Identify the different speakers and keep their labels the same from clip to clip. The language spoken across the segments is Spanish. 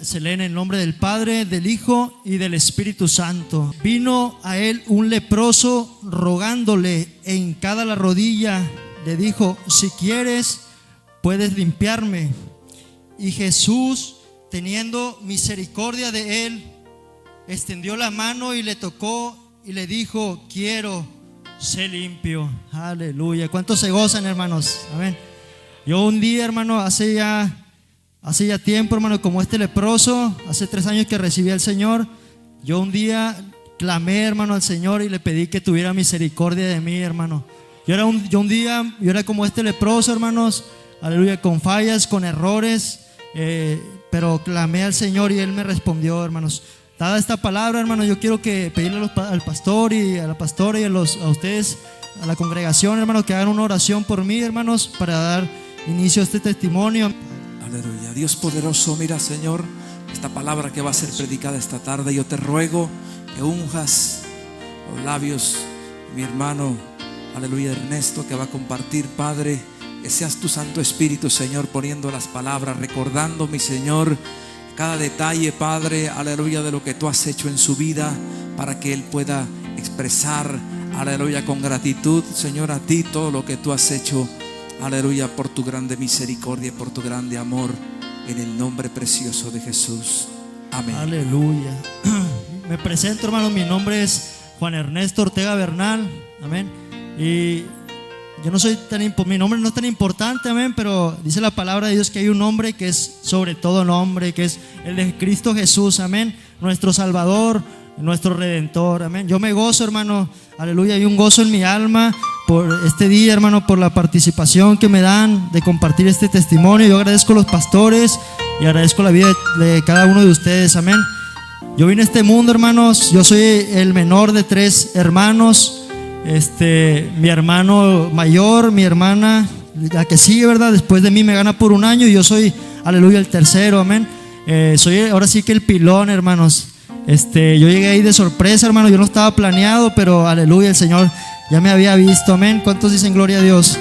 Speaker 1: se lee en el nombre del Padre, del Hijo y del Espíritu Santo. Vino a él un leproso rogándole, e hincada la rodilla le dijo: si quieres, puedes limpiarme. Y Jesús, teniendo misericordia de él, extendió la mano y le tocó y le dijo: quiero, sé limpio. Aleluya. ¿Cuántos se gozan, hermanos? Amén. Yo un día, hermano, hace ya tiempo, hermano, como este leproso, hace 3 años que recibí al Señor, yo un día clamé, hermano, al Señor y le pedí que tuviera misericordia de mí, hermano. Yo era como este leproso, hermanos, aleluya, con fallas, con errores, pero clamé al Señor y Él me respondió, hermanos. Dada esta palabra, hermano, yo quiero pedirle al pastor y a la pastora y a ustedes, a la congregación, hermano, que hagan una oración por mí, hermanos, para dar inicio a este testimonio.
Speaker 2: Aleluya. Dios poderoso, mira, Señor, esta palabra que va a ser predicada esta tarde, yo te ruego que unjas los labios de mi hermano, aleluya, Ernesto, que va a compartir, Padre, que seas tu Santo Espíritu, Señor, poniendo las palabras, recordando, mi Señor, cada detalle, Padre, aleluya, de lo que tú has hecho en su vida, para que él pueda expresar, aleluya, con gratitud, Señor, a ti todo lo que tú has hecho, aleluya, por tu grande misericordia, por tu grande amor, en el nombre precioso de Jesús. Amén.
Speaker 1: Aleluya. Me presento, hermano, mi nombre es Juan Ernesto Ortega Bernal. Amén. Y yo no soy mi nombre no es tan importante, amén, pero dice la palabra de Dios que hay un nombre que es sobre todo nombre, que es el de Cristo Jesús, amén, nuestro Salvador, nuestro Redentor, amén. Yo me gozo, hermano, aleluya, hay un gozo en mi alma por este día, hermano, por la participación que me dan de compartir este testimonio. Yo agradezco a los pastores y agradezco la vida de cada uno de ustedes, amén. Yo vine a este mundo, hermanos, yo soy el menor de 3 hermanos. Mi hermano mayor, mi hermana, la que sigue, ¿verdad? Después de mí me gana por 1 año y yo soy, aleluya, el tercero, amén. Soy ahora sí que el pilón, hermanos. Yo llegué ahí de sorpresa, hermano, yo no estaba planeado, pero aleluya, el Señor ya me había visto, amén. ¿Cuántos dicen gloria a Dios?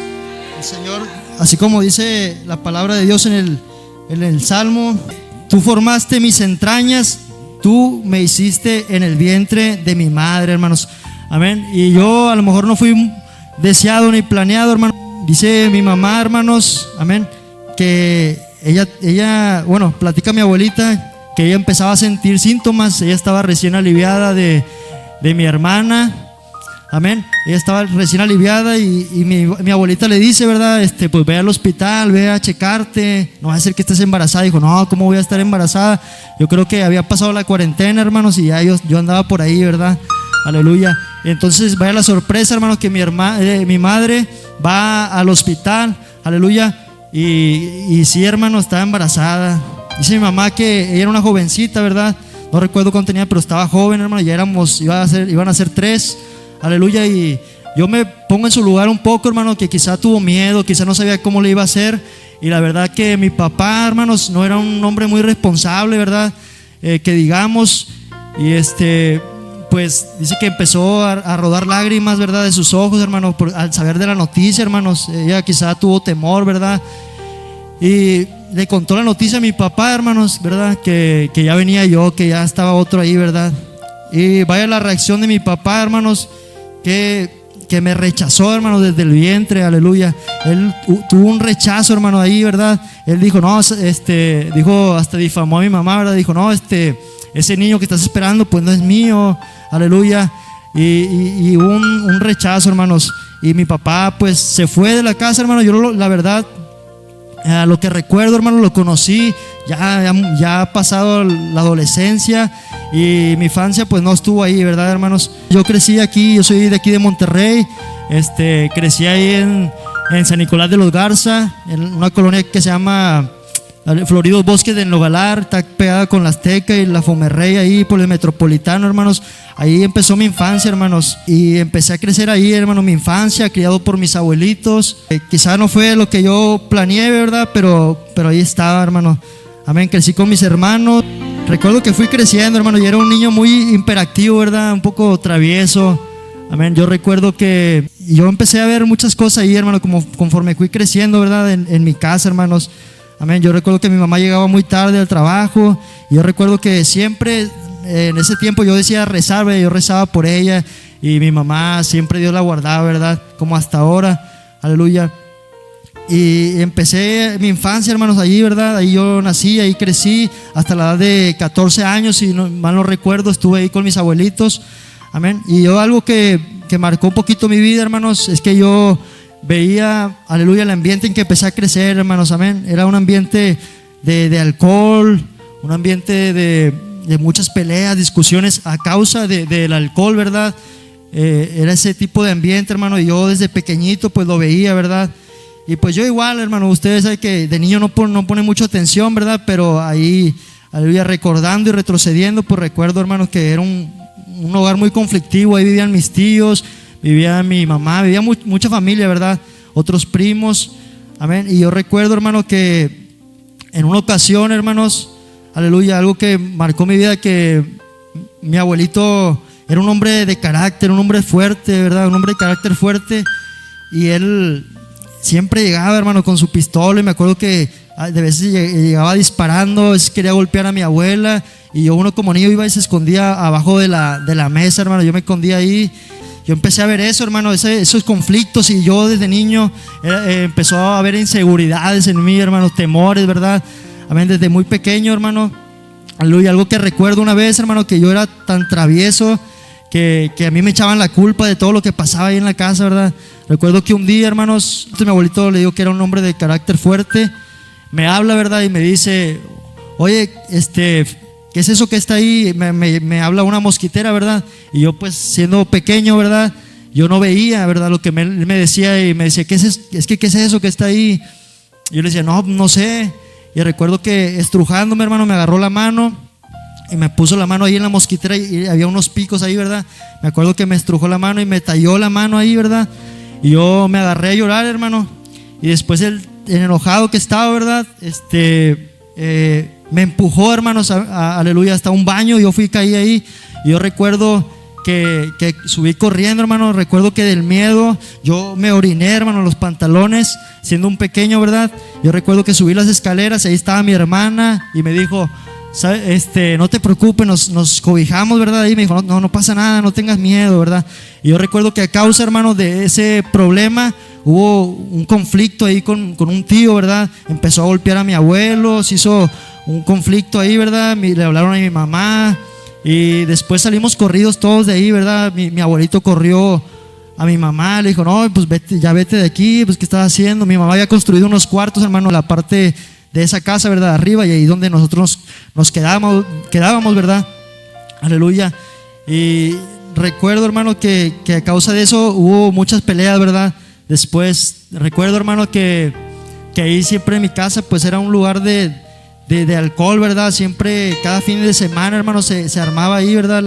Speaker 1: El Señor, así como dice la palabra de Dios en el Salmo: tú formaste mis entrañas, tú me hiciste en el vientre de mi madre, hermanos. Amén. Y yo a lo mejor no fui deseado ni planeado, hermano. Dice mi mamá, hermanos, amén, que ella, bueno, platica mi abuelita que ella empezaba a sentir síntomas. Ella estaba recién aliviada de mi hermana, amén. Ella estaba recién aliviada y mi abuelita le dice, ¿verdad? Pues ve al hospital, ve a checarte, no va a ser que estés embarazada. Dijo: no, ¿cómo voy a estar embarazada? Yo creo que había pasado la cuarentena, hermanos, y ya yo andaba por ahí, ¿verdad? Aleluya. Entonces vaya la sorpresa, hermano, que mi madre va al hospital, aleluya, y sí, hermano, estaba embarazada. Dice mi mamá que ella era una jovencita, ¿verdad? No recuerdo cuánto tenía, pero estaba joven, hermano. Ya iban a ser 3, aleluya. Y yo me pongo en su lugar un poco, hermano, que quizá tuvo miedo, quizá no sabía cómo le iba a hacer. Y la verdad que mi papá, hermanos, no era un hombre muy responsable, ¿verdad? Que digamos, y pues dice que empezó a rodar lágrimas, ¿verdad?, de sus ojos, hermano, al saber de la noticia, hermanos. Ella quizá tuvo temor, ¿verdad? Y le contó la noticia a mi papá, hermanos, ¿verdad? Que ya venía yo, que ya estaba otro ahí, ¿verdad? Y vaya la reacción de mi papá, hermanos, que me rechazó, hermano, desde el vientre, aleluya. Él tuvo un rechazo, hermano, ahí, ¿verdad? Él dijo: no, dijo, hasta difamó a mi mamá, ¿verdad? Dijo: no, ese niño que estás esperando, pues no es mío, aleluya. Y hubo un rechazo, hermanos. Y mi papá, pues, se fue de la casa, hermano. Yo, la verdad, lo que recuerdo, hermano, lo conocí ya ha pasado la adolescencia, y mi infancia pues no estuvo ahí, ¿verdad, hermanos? Yo crecí aquí, yo soy de aquí de Monterrey. Crecí ahí en San Nicolás de los Garza, en una colonia que se llama Floridos Bosques de Nogalar, está pegada con la Azteca y la Fomerrey, ahí por el Metropolitano, hermanos. Ahí empezó mi infancia, hermanos, y empecé a crecer ahí, hermano, mi infancia, criado por mis abuelitos. Quizá no fue lo que yo planeé, ¿verdad? Pero ahí estaba, hermano. Amén. Crecí con mis hermanos. Recuerdo que fui creciendo, hermano, y era un niño muy hiperactivo, ¿verdad? Un poco travieso. Amén. Yo recuerdo que yo empecé a ver muchas cosas ahí, hermano, conforme fui creciendo, ¿verdad? En mi casa, hermanos. Amén. Yo recuerdo que mi mamá llegaba muy tarde al trabajo y yo recuerdo que siempre en ese tiempo yo decía rezar, ¿verdad? Yo rezaba por ella y mi mamá siempre Dios la guardaba, ¿verdad? Como hasta ahora, aleluya. Y empecé mi infancia, hermanos, allí, ¿verdad? Ahí yo nací, ahí crecí hasta la edad de 14 años, si no, mal no recuerdo, estuve ahí con mis abuelitos, amén. Y yo algo que marcó un poquito mi vida, hermanos, es que yo veía, aleluya, el ambiente en que empecé a crecer, hermanos, amén. Era un ambiente de alcohol, un ambiente de muchas peleas, discusiones a causa del alcohol, ¿verdad? Era ese tipo de ambiente, hermano, y yo desde pequeñito pues lo veía, ¿verdad? Y pues yo igual, hermano, ustedes saben que de niño no pone mucha atención, ¿verdad? Pero ahí, aleluya, recordando y retrocediendo, pues recuerdo, hermano, que era un hogar muy conflictivo. Ahí vivían mis tíos, vivía mi mamá, vivía mucha familia, ¿verdad? Otros primos, amén. Y yo recuerdo, hermano, que en una ocasión, hermanos, aleluya, algo que marcó mi vida, que mi abuelito era un hombre de carácter, un hombre fuerte, ¿verdad? Un hombre de carácter fuerte. Y él siempre llegaba, hermano, con su pistola, y me acuerdo que de veces llegaba disparando, a veces quería golpear a mi abuela, y uno como niño iba y se escondía abajo de la mesa, hermano. Yo me escondía ahí. Yo empecé a ver eso, hermano, esos conflictos, y yo desde niño empezó a haber inseguridades en mí, hermano, temores, ¿verdad? Amén, desde muy pequeño, hermano. Aleluya. Algo que recuerdo una vez, hermano, que yo era tan travieso que a mí me echaban la culpa de todo lo que pasaba ahí en la casa, ¿verdad? Recuerdo que un día, hermanos, mi abuelito, le digo que era un hombre de carácter fuerte, me habla, ¿verdad? Y me dice: oye, ¿qué es eso que está ahí? Me habla una mosquitera, ¿verdad? Y yo, pues, siendo pequeño, ¿verdad? Yo no veía, ¿verdad? Lo que él me decía, y me decía: ¿qué es eso que está ahí? Y yo le decía: no sé. Y recuerdo que estrujándome, hermano, me agarró la mano y me puso la mano ahí en la mosquitera, y había unos picos ahí, ¿verdad? Me acuerdo que me estrujó la mano y me talló la mano ahí, ¿verdad? Y yo me agarré a llorar, hermano. Y después el enojado que estaba, ¿verdad? Me empujó, hermanos, aleluya, hasta un baño. Yo caí ahí. Y yo recuerdo que subí corriendo, hermano. Recuerdo que del miedo yo me oriné, hermano, los pantalones, siendo un pequeño, ¿verdad? Yo recuerdo que subí las escaleras y ahí estaba mi hermana y me dijo: no te preocupes, nos cobijamos, ¿verdad? Y me dijo: no pasa nada, no tengas miedo, ¿verdad? Y yo recuerdo que a causa, hermano, de ese problema hubo un conflicto ahí con un tío, ¿verdad? Empezó a golpear a mi abuelo, se hizo un conflicto ahí, ¿verdad? Le hablaron a mi mamá y después salimos corridos todos de ahí, ¿verdad? Mi abuelito corrió a mi mamá, le dijo: no, pues vete de aquí, pues ¿qué estás haciendo? Mi mamá había construido unos cuartos, hermano, la parte de esa casa, ¿verdad? Arriba, y ahí donde nosotros nos quedábamos, ¿verdad? Aleluya. Y recuerdo, hermano, que a causa de eso hubo muchas peleas, ¿verdad? Después recuerdo, hermano, que ahí siempre en mi casa pues era un lugar de alcohol, ¿verdad? Siempre, cada fin de semana, hermano, se armaba ahí, ¿verdad?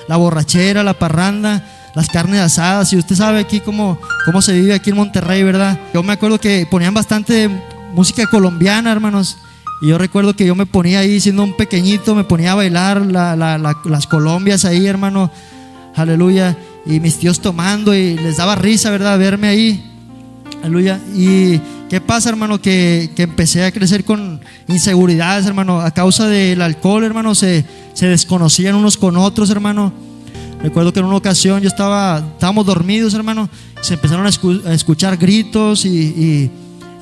Speaker 1: La borrachera, la parranda, las carnes asadas. Y usted sabe aquí cómo se vive aquí en Monterrey, ¿verdad? Yo me acuerdo que ponían bastante música colombiana, hermanos, y yo recuerdo que yo me ponía ahí, siendo un pequeñito, me ponía a bailar las colombias ahí, hermano, aleluya, y mis tíos tomando, y les daba risa, ¿verdad? Verme ahí, aleluya. Y ¿qué pasa, hermano? Que empecé a crecer con inseguridades, hermano, a causa del alcohol, hermano. Se desconocían unos con otros, hermano. Recuerdo que en una ocasión estábamos dormidos, hermano, se empezaron a escuchar gritos y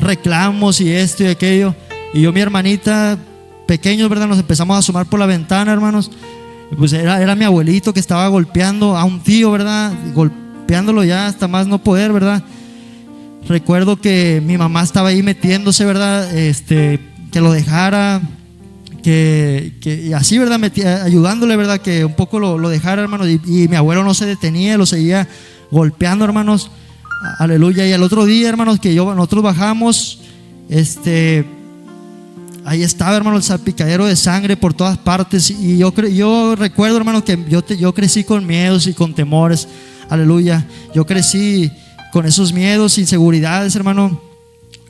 Speaker 1: reclamos y esto y aquello, y yo, mi hermanita, pequeños, ¿verdad? Nos empezamos a asomar por la ventana, hermanos. Y pues era mi abuelito que estaba golpeando a un tío, ¿verdad? Golpeándolo ya hasta más no poder, ¿verdad? Recuerdo que mi mamá estaba ahí metiéndose, ¿verdad? Que lo dejara, que así, ¿verdad? Ayudándole, ¿verdad? Que un poco lo dejara, hermanos. Y mi abuelo no se detenía, lo seguía golpeando, hermanos. Aleluya. Y al otro día, hermanos, que nosotros bajamos, ahí estaba, hermano, el salpicadero de sangre por todas partes. Y yo recuerdo, hermano, que yo crecí con miedos y con temores. Aleluya. Yo crecí con esos miedos, inseguridades, hermano.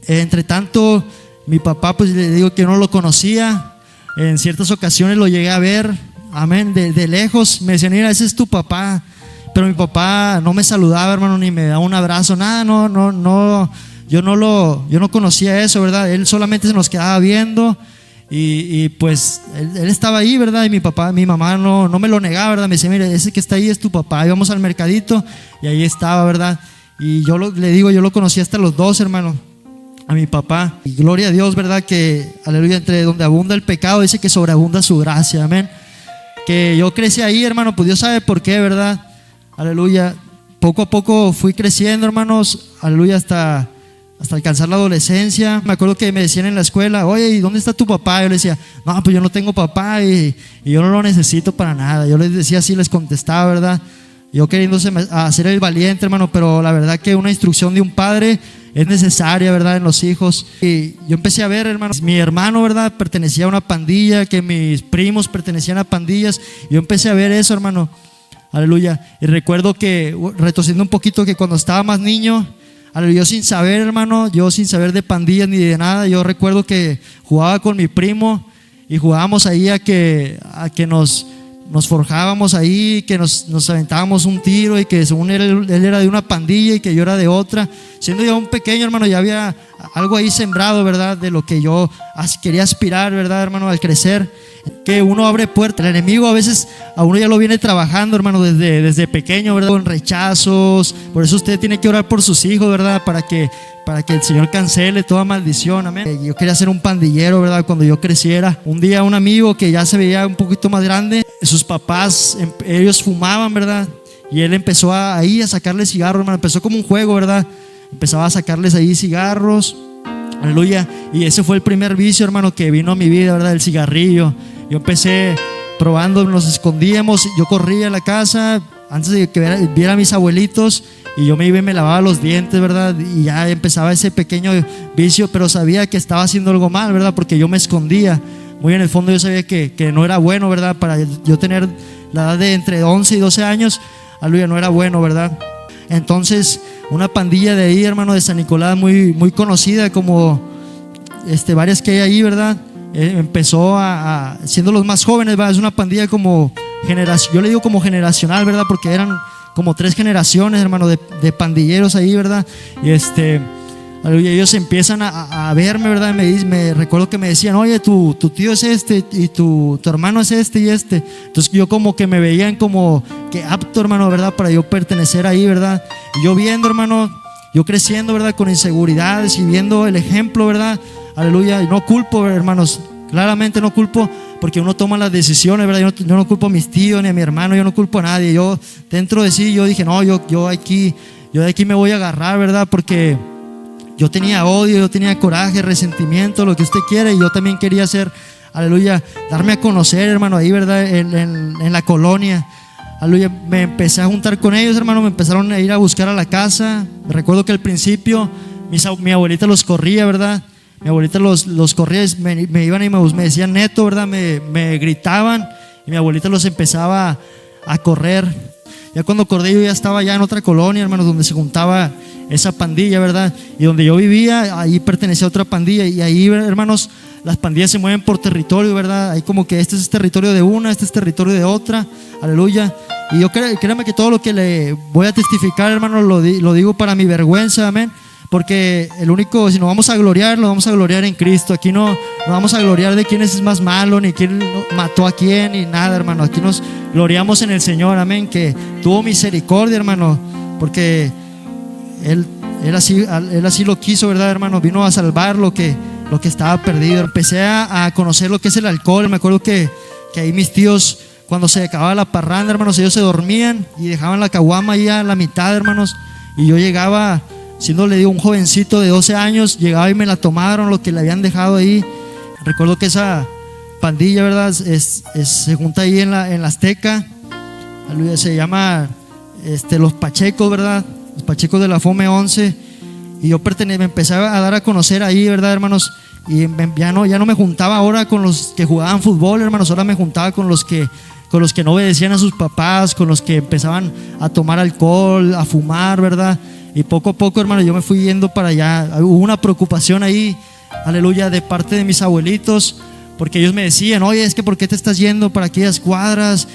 Speaker 1: Entre tanto, mi papá, pues le digo que no lo conocía. En ciertas ocasiones lo llegué a ver, amén, de lejos. Me decían: mira, ese es tu papá. Pero mi papá no me saludaba, hermano, ni me daba un abrazo, nada, no, yo no conocía eso, ¿verdad? Él solamente se nos quedaba viendo y pues él estaba ahí, ¿verdad? Y mi mamá no me lo negaba, ¿verdad? Me decía, mire, ese que está ahí es tu papá. Íbamos al mercadito y ahí estaba, ¿verdad? Y yo le digo, yo lo conocí hasta los 2, hermano, a mi papá. Y gloria a Dios, ¿verdad? Que, aleluya, entre donde abunda el pecado, dice que sobreabunda su gracia, amén. Que yo crecí ahí, hermano, pues Dios sabe por qué, ¿verdad? Aleluya. Poco a poco fui creciendo, hermanos, aleluya, hasta alcanzar la adolescencia. Me acuerdo que me decían en la escuela, oye, ¿y dónde está tu papá? Yo les decía, no, pues yo no tengo papá y yo no lo necesito para nada. Yo les decía así, les contestaba, ¿verdad? Yo queriéndose hacer el valiente, hermano, pero la verdad que una instrucción de un padre es necesaria, ¿verdad? En los hijos. Y yo empecé a ver, hermano, mi hermano, ¿verdad? Pertenecía a una pandilla, que mis primos pertenecían a pandillas. Yo empecé a ver eso, hermano. Aleluya. Y recuerdo que, retrocediendo un poquito, que cuando estaba más niño, aleluya, yo sin saber, hermano, yo sin saber de pandillas ni de nada, yo recuerdo que jugaba con mi primo y jugábamos ahí a que nos forjábamos ahí, que nos aventábamos un tiro y que según él era de una pandilla y que yo era de otra. Siendo yo un pequeño, hermano, ya había algo ahí sembrado, ¿verdad? De lo que yo quería aspirar, ¿verdad, hermano? Al crecer, que uno abre puertas. El enemigo a veces a uno ya lo viene trabajando, hermano, desde pequeño, ¿verdad? Con rechazos. Por eso usted tiene que orar por sus hijos, ¿verdad? Para que el Señor cancele toda maldición, amén. Yo quería ser un pandillero, ¿verdad? Cuando yo creciera. Un día un amigo que ya se veía un poquito más grande, sus papás, ellos fumaban, ¿verdad? Y él empezó ahí a sacarles cigarros, hermano. Empezó como un juego, ¿verdad? Empezaba a sacarles ahí cigarros. Aleluya. Y ese fue el primer vicio, hermano, que vino a mi vida, ¿verdad? El cigarrillo. Yo empecé probando, nos escondíamos. Yo corría a la casa antes de que viera a mis abuelitos. Y yo me iba y me lavaba los dientes, ¿verdad? Y ya empezaba ese pequeño vicio, pero sabía que estaba haciendo algo mal, ¿verdad? Porque yo me escondía. Muy en el fondo yo sabía que no era bueno, ¿verdad? Para yo tener la edad de entre 11 y 12 años, aleluya, no era bueno, ¿verdad? Entonces, una pandilla de ahí, hermano, de San Nicolás, muy, muy conocida, como varias que hay ahí, ¿verdad? Empezó siendo los más jóvenes, ¿verdad? Es una pandilla como generación, yo le digo como generacional, ¿verdad? Porque eran como 3 generaciones, hermano, de pandilleros ahí, ¿verdad? Y aleluya, ellos empiezan a verme, ¿verdad? Me recuerdo que me decían, oye, tu tío es este y tu hermano es este y este. Entonces yo como que me veían como que apto, hermano, ¿verdad? Para yo pertenecer ahí, ¿verdad? Y yo viendo, hermano, yo creciendo, ¿verdad? Con inseguridades y viendo el ejemplo, ¿verdad? Aleluya, y no culpo, claramente no culpo, porque uno toma las decisiones, ¿verdad? Yo no culpo a mis tíos ni a mi hermano, yo no culpo a nadie. Yo dentro de sí, yo dije, no, yo de aquí me voy a agarrar, ¿verdad? Porque yo tenía odio, yo tenía coraje, resentimiento, lo que usted quiera, y yo también quería hacer, aleluya, darme a conocer, hermano, ahí, ¿verdad? En la colonia. Aleluya, me empecé a juntar con ellos, hermano, me empezaron a ir a buscar a la casa. Recuerdo que al principio mi abuelita los corría, ¿verdad? Mi abuelita los corría, me iban y me decían neto, ¿verdad? Me gritaban y mi abuelita los empezaba a correr. Ya cuando acordé, yo ya estaba ya en otra colonia, hermanos, donde se juntaba esa pandilla, ¿verdad? Y donde yo vivía, ahí pertenecía a otra pandilla. Y ahí, hermanos, las pandillas se mueven por territorio, ¿verdad? Ahí como que este es territorio de una, este es territorio de otra. Aleluya. Y yo créame que todo lo que le voy a testificar, hermanos, lo digo para mi vergüenza, amén. Porque el único, si nos vamos a gloriar, lo vamos a gloriar en Cristo. Aquí no vamos a gloriar de quién es más malo, ni quién mató a quién, ni nada, hermano. Aquí nos gloriamos en el Señor, amén. Que tuvo misericordia, hermano, porque Él así lo quiso, ¿verdad, hermano? Vino a salvar lo que estaba perdido. Empecé a conocer lo que es el alcohol. Me acuerdo que ahí mis tíos, cuando se acababa la parranda, hermanos, ellos se dormían y dejaban la caguama ahí a la mitad, hermanos. Y yo llegaba, siéndole un jovencito de 12 años, llegaba y me la tomaron, lo que le habían dejado ahí. Recuerdo que esa pandilla, ¿verdad? Se junta ahí en la Azteca. Se llama los Pachecos, ¿verdad? Los Pachecos de la FOME 11. Y yo me empecé a dar a conocer ahí, ¿verdad, hermanos? Y ya no me juntaba ahora con los que jugaban fútbol, hermanos. Ahora me juntaba con los que no obedecían a sus papás, con los que empezaban a tomar alcohol, a fumar, ¿verdad? Y poco a poco, hermano, yo me fui yendo para allá. Hubo una preocupación ahí, aleluya, de parte de mis abuelitos, porque ellos me decían, oye, es que ¿por qué te estás yendo para aquellas cuadras?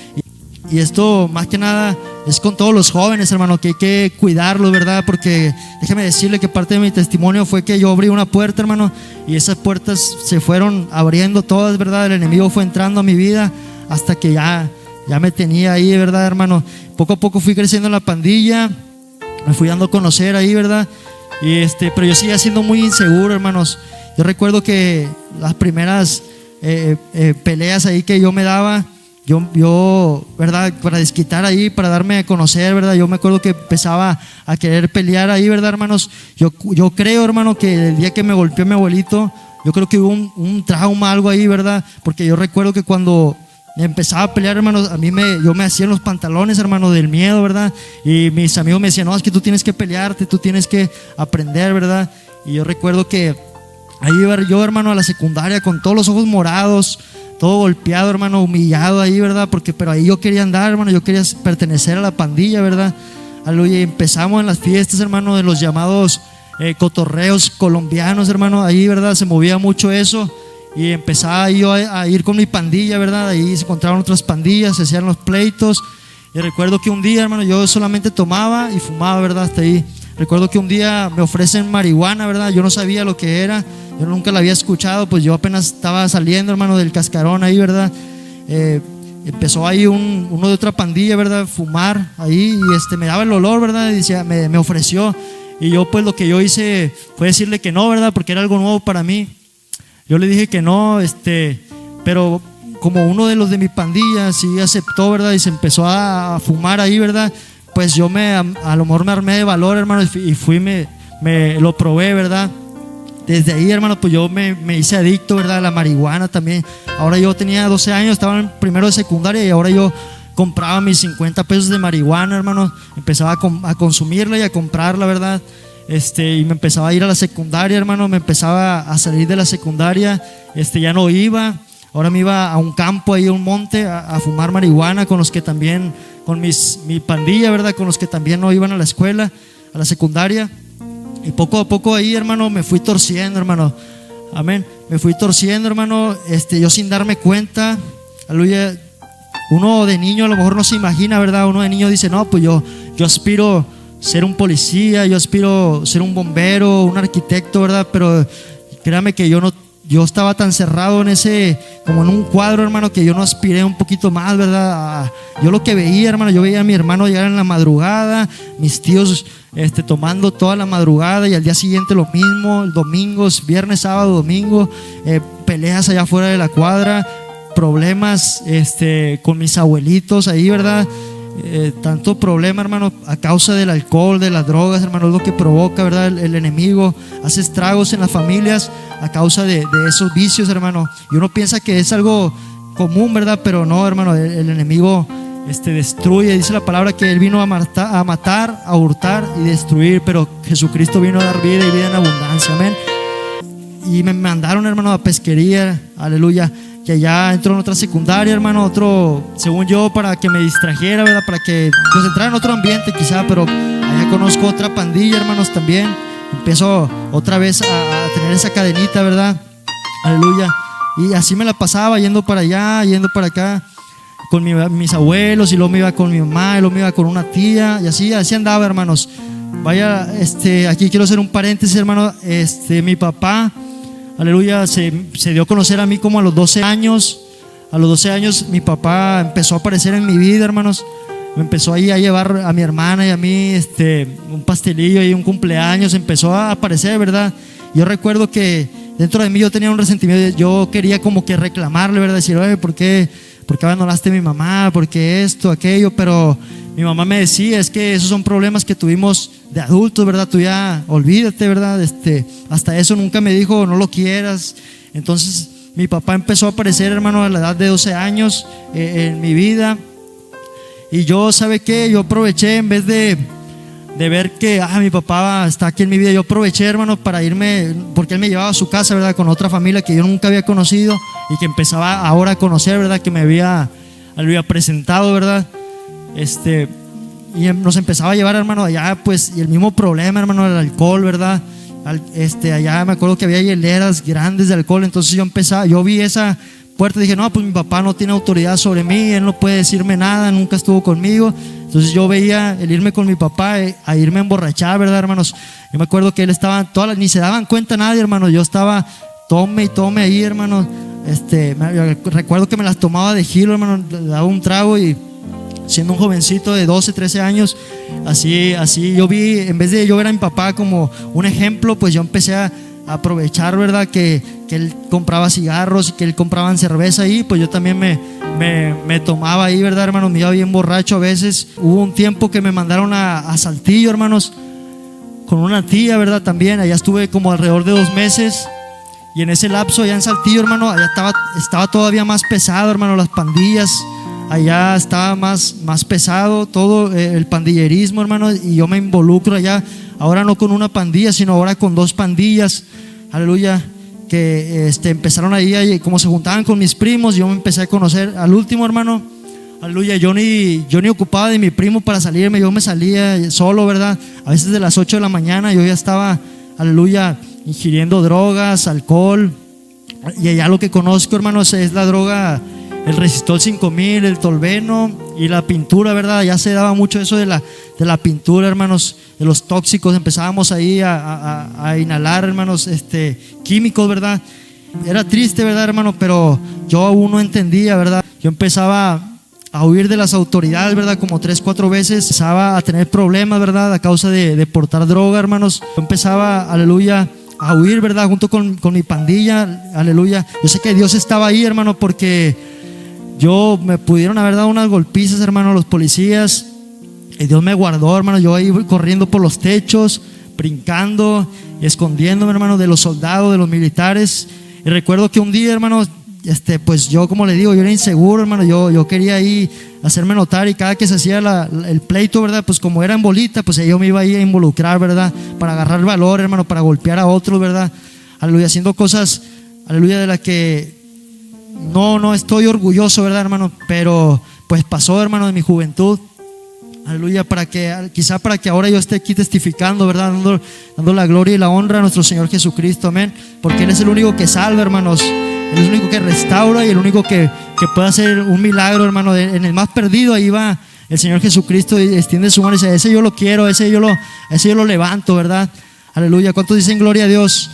Speaker 1: Y esto, más que nada, es con todos los jóvenes, hermano, que hay que cuidarlos, ¿verdad? Porque déjeme decirle que parte de mi testimonio fue que yo abrí una puerta, hermano, y esas puertas se fueron abriendo todas, ¿verdad? El enemigo fue entrando a mi vida hasta que ya me tenía ahí, ¿verdad, hermano? Poco a poco fui creciendo en la pandilla, me fui dando a conocer ahí, ¿verdad? Pero yo seguía siendo muy inseguro, hermanos. Yo recuerdo que las primeras peleas ahí que yo me daba, yo, ¿verdad? Para desquitar ahí, para darme a conocer, ¿verdad? Yo me acuerdo que empezaba a querer pelear ahí, ¿verdad, hermanos? Yo creo, hermano, que el día que me golpeó mi abuelito, yo creo que hubo un trauma, algo ahí, ¿verdad? Porque yo recuerdo que cuando empezaba a pelear, hermanos, yo me hacía en los pantalones, hermano, del miedo, ¿verdad? Y mis amigos me decían, no, es que tú tienes que pelearte, tú tienes que aprender, ¿verdad? Y yo recuerdo que ahí iba yo, hermano, a la secundaria con todos los ojos morados, todo golpeado, hermano, humillado ahí, ¿verdad? Pero ahí yo quería andar, hermano, yo quería pertenecer a la pandilla, ¿verdad? Aleluya. Y empezamos en las fiestas, hermano, de los llamados cotorreos colombianos, hermano, ahí, ¿verdad? Se movía mucho eso. Y empezaba yo a ir con mi pandilla, ¿verdad? Ahí se encontraban otras pandillas, se hacían los pleitos. Y recuerdo que un día, hermano, yo solamente tomaba y fumaba, ¿verdad? Hasta ahí. Recuerdo que un día me ofrecen marihuana, ¿verdad? Yo no sabía lo que era, yo nunca la había escuchado, pues yo apenas estaba saliendo, hermano, del cascarón ahí, ¿verdad? Empezó ahí uno de otra pandilla, ¿verdad? Fumar ahí y me daba el olor, ¿verdad? Y decía, me ofreció. Y yo, pues lo que yo hice fue decirle que no, ¿verdad? Porque era algo nuevo para mí. Yo le dije que no, pero como uno de los de mi pandilla sí aceptó, ¿verdad? Y se empezó a fumar ahí, ¿verdad? Pues yo a lo mejor me armé de valor, hermano, y fui, me lo probé, ¿verdad? Desde ahí, hermano, pues yo me hice adicto, ¿verdad? A la marihuana también. Ahora yo tenía 12 años, estaba en primero de secundaria y ahora yo compraba mis 50 pesos de marihuana, hermano. Empezaba a consumirla y a comprarla, ¿verdad? Y me empezaba a ir a la secundaria, hermano, me empezaba a salir de la secundaria, ya no iba, ahora me iba a un campo ahí, a un monte, a fumar marihuana con los que también, con mi pandilla, ¿verdad? Con los que también no iban a la escuela, a la secundaria. Y poco a poco ahí, hermano, me fui torciendo, hermano, amén, me fui torciendo, hermano, yo sin darme cuenta, aleluya. Uno de niño a lo mejor no se imagina, ¿verdad? Uno de niño dice, no, pues yo aspiro ser un policía, yo aspiro ser un bombero, un arquitecto, ¿verdad? Pero créame que yo estaba tan cerrado como en un cuadro, hermano, que yo no aspiré un poquito más, ¿verdad? Yo lo que veía, hermano, yo veía a mi hermano llegar en la madrugada, mis tíos tomando toda la madrugada y al día siguiente lo mismo, el domingo, viernes, sábado, domingo, peleas allá afuera de la cuadra, problemas con mis abuelitos ahí, ¿verdad? Tanto problema, hermano, a causa del alcohol, de las drogas, hermano, es lo que provoca, ¿verdad? El enemigo hace estragos en las familias a causa de esos vicios, hermano. Y uno piensa que es algo común, ¿verdad? Pero no, hermano, el enemigo destruye. Dice la palabra que él vino a matar, a hurtar y destruir, pero Jesucristo vino a dar vida y vida en abundancia, amén. Y me mandaron, hermano, a pesquería, aleluya, que allá entró en otra secundaria, hermano, según yo, para que me distrajera, ¿verdad? Para que pues entrara en otro ambiente quizá, pero allá conozco otra pandilla, hermanos, también. Empiezo otra vez a tener esa cadenita, ¿verdad? Aleluya. Y así me la pasaba, yendo para allá, yendo para acá, con mis abuelos, y luego me iba con mi mamá, y luego me iba con una tía, y así andaba, hermanos. Vaya, aquí quiero hacer un paréntesis, hermano. Mi papá, aleluya, se dio a conocer a mí como a los 12 años. A los 12 años mi papá empezó a aparecer en mi vida, hermanos. Me empezó ahí a llevar a mi hermana y a mí un pastelillo y un cumpleaños. Empezó a aparecer, ¿verdad? Yo recuerdo que dentro de mí yo tenía un resentimiento. Yo quería como que reclamarle, ¿verdad? Decir, oye, ¿por qué abandonaste a mi mamá? ¿Por qué esto, aquello? Pero mi mamá me decía, es que esos son problemas que tuvimos de adultos, ¿verdad? Tú ya olvídate, ¿verdad? Hasta eso nunca me dijo, no lo quieras. Entonces mi papá empezó a aparecer, hermano, a la edad de 12 años en mi vida. Y yo, ¿sabe qué? Yo aproveché, en vez de ver que mi papá está aquí en mi vida, yo aproveché, hermano, para irme, porque él me llevaba a su casa, ¿verdad? Con otra familia que yo nunca había conocido y que empezaba ahora a conocer, ¿verdad? Que me había presentado, ¿verdad? Y nos empezaba a llevar, hermano, allá, pues, y el mismo problema, hermano, el alcohol, ¿verdad? Allá me acuerdo que había hieleras grandes de alcohol. Entonces yo vi esa puerta. Dije, no, pues mi papá no tiene autoridad sobre mí, él no puede decirme nada, nunca estuvo conmigo. Entonces yo veía el irme con mi papá a irme a emborrachar, ¿verdad, hermanos? Yo me acuerdo que él estaba, ni se daban cuenta nadie, hermanos. Yo estaba, tome y tome ahí, hermanos. Recuerdo que me las tomaba de giro, hermano, daba un trago y siendo un jovencito de 12, 13 años, así yo vi, en vez de yo ver a mi papá como un ejemplo, pues yo empecé a aprovechar, ¿verdad? Que él compraba cigarros y que él compraba cerveza ahí, pues yo también me tomaba ahí, ¿verdad, hermano? Me iba bien borracho a veces. Hubo un tiempo que me mandaron a Saltillo, hermanos, con una tía, ¿verdad? También, allá estuve como alrededor de 2 meses. Y en ese lapso allá en Saltillo, hermano, allá estaba todavía más pesado, hermano, las pandillas. Allá estaba más pesado todo el pandillerismo, hermano. Y yo me involucro allá, ahora no con una pandilla, sino ahora con 2 pandillas. Aleluya. Que empezaron ahí, como se juntaban con mis primos, yo me empecé a conocer al último, hermano. Aleluya. Yo ni ocupaba de mi primo para salirme, yo me salía solo, ¿verdad? A veces de las 8 de la mañana yo ya estaba, aleluya, ingiriendo drogas, alcohol. Y allá lo que conozco, hermanos, es la droga, el Resistol 5000, el Tolveno y la pintura, ¿verdad? Ya se daba mucho eso de la pintura, hermanos, de los tóxicos. Empezábamos ahí a inhalar, hermanos, químicos, ¿verdad? Era triste, ¿verdad, hermano? Pero yo aún no entendía, ¿verdad? Yo empezaba a huir de las autoridades, ¿verdad? Como 3, 4 veces empezaba a tener problemas, ¿verdad? A causa de portar droga, hermanos. Yo empezaba, aleluya, a huir, ¿verdad? Junto con mi pandilla, aleluya. Yo sé que Dios estaba ahí, hermano, porque me pudieron haber dado unas golpizas, hermano, los policías, y Dios me guardó, hermano. Yo ahí corriendo por los techos, brincando y escondiéndome, hermano, de los soldados, de los militares. Y recuerdo que un día, hermano, pues yo, como le digo, yo era inseguro, hermano. Yo quería ahí hacerme notar, y cada que se hacía el pleito, ¿verdad? Pues como era en bolita, pues yo me iba ahí a involucrar, ¿verdad? Para agarrar valor, hermano, para golpear a otros, ¿verdad? Aleluya, haciendo cosas, aleluya, de las que no estoy orgulloso, ¿verdad, hermano? Pero pues pasó, hermano, de mi juventud. Aleluya, quizá para que ahora yo esté aquí testificando, ¿verdad? Dando la gloria y la honra a nuestro Señor Jesucristo, amén. Porque Él es el único que salva, hermanos. Él es el único que restaura y el único que puede hacer un milagro, hermano. En el más perdido, ahí va el Señor Jesucristo y extiende su mano y dice: ese yo lo quiero, ese yo lo levanto, ¿verdad? Aleluya. ¿Cuántos dicen gloria a Dios?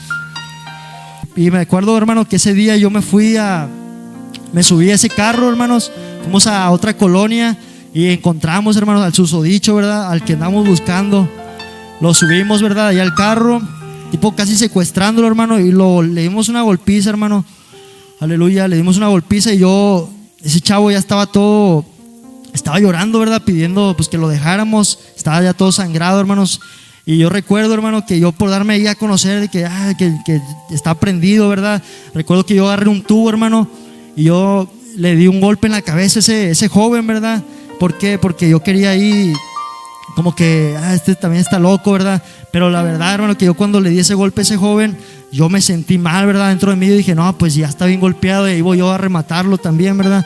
Speaker 1: Y me acuerdo, hermano, que ese día yo me subí a ese carro, hermanos. Fuimos a otra colonia y encontramos, hermanos, al susodicho, ¿verdad? Al que andamos buscando. Lo subimos, ¿verdad? Allá al carro, tipo casi secuestrándolo, hermano. Y le dimos una golpiza, hermano. Aleluya, le dimos una golpiza. Y ese chavo ya estaba llorando, ¿verdad? Pidiendo pues que lo dejáramos. Estaba ya todo sangrado, hermanos. Y yo recuerdo, hermano, que yo por darme ahí a conocer de que está prendido, ¿verdad? Recuerdo que yo agarré un tubo, hermano, y yo le di un golpe en la cabeza a ese joven, ¿verdad? ¿Por qué? Porque yo quería ahí como que también está loco, ¿verdad? Pero la verdad, hermano, que yo cuando le di ese golpe a ese joven, yo me sentí mal, ¿verdad? Dentro de mí yo dije, no, pues ya está bien golpeado, y ahí voy yo a rematarlo también, ¿verdad?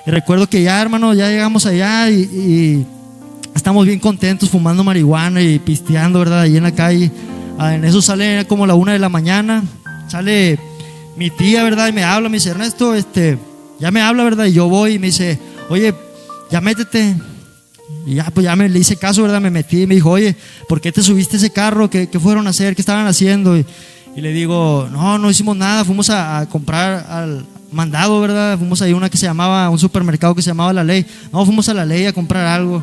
Speaker 1: Y recuerdo que ya, hermano, ya llegamos allá y estamos bien contentos fumando marihuana y pisteando, ¿verdad? Ahí en la calle. En eso sale como la 1 de la mañana, sale mi tía, ¿verdad? Y me habla, me dice: Ernesto, ya me habla, ¿verdad? Y yo voy y me dice: oye, ya métete. Y ya, pues ya le hice caso, ¿verdad? Me metí y me dijo: oye, ¿por qué te subiste a ese carro? ¿Qué fueron a hacer? ¿Qué estaban haciendo? Y le digo: no hicimos nada, fuimos a comprar al mandado, ¿verdad? Fuimos ahí a un supermercado que se llamaba La Ley. No, fuimos a La Ley a comprar algo.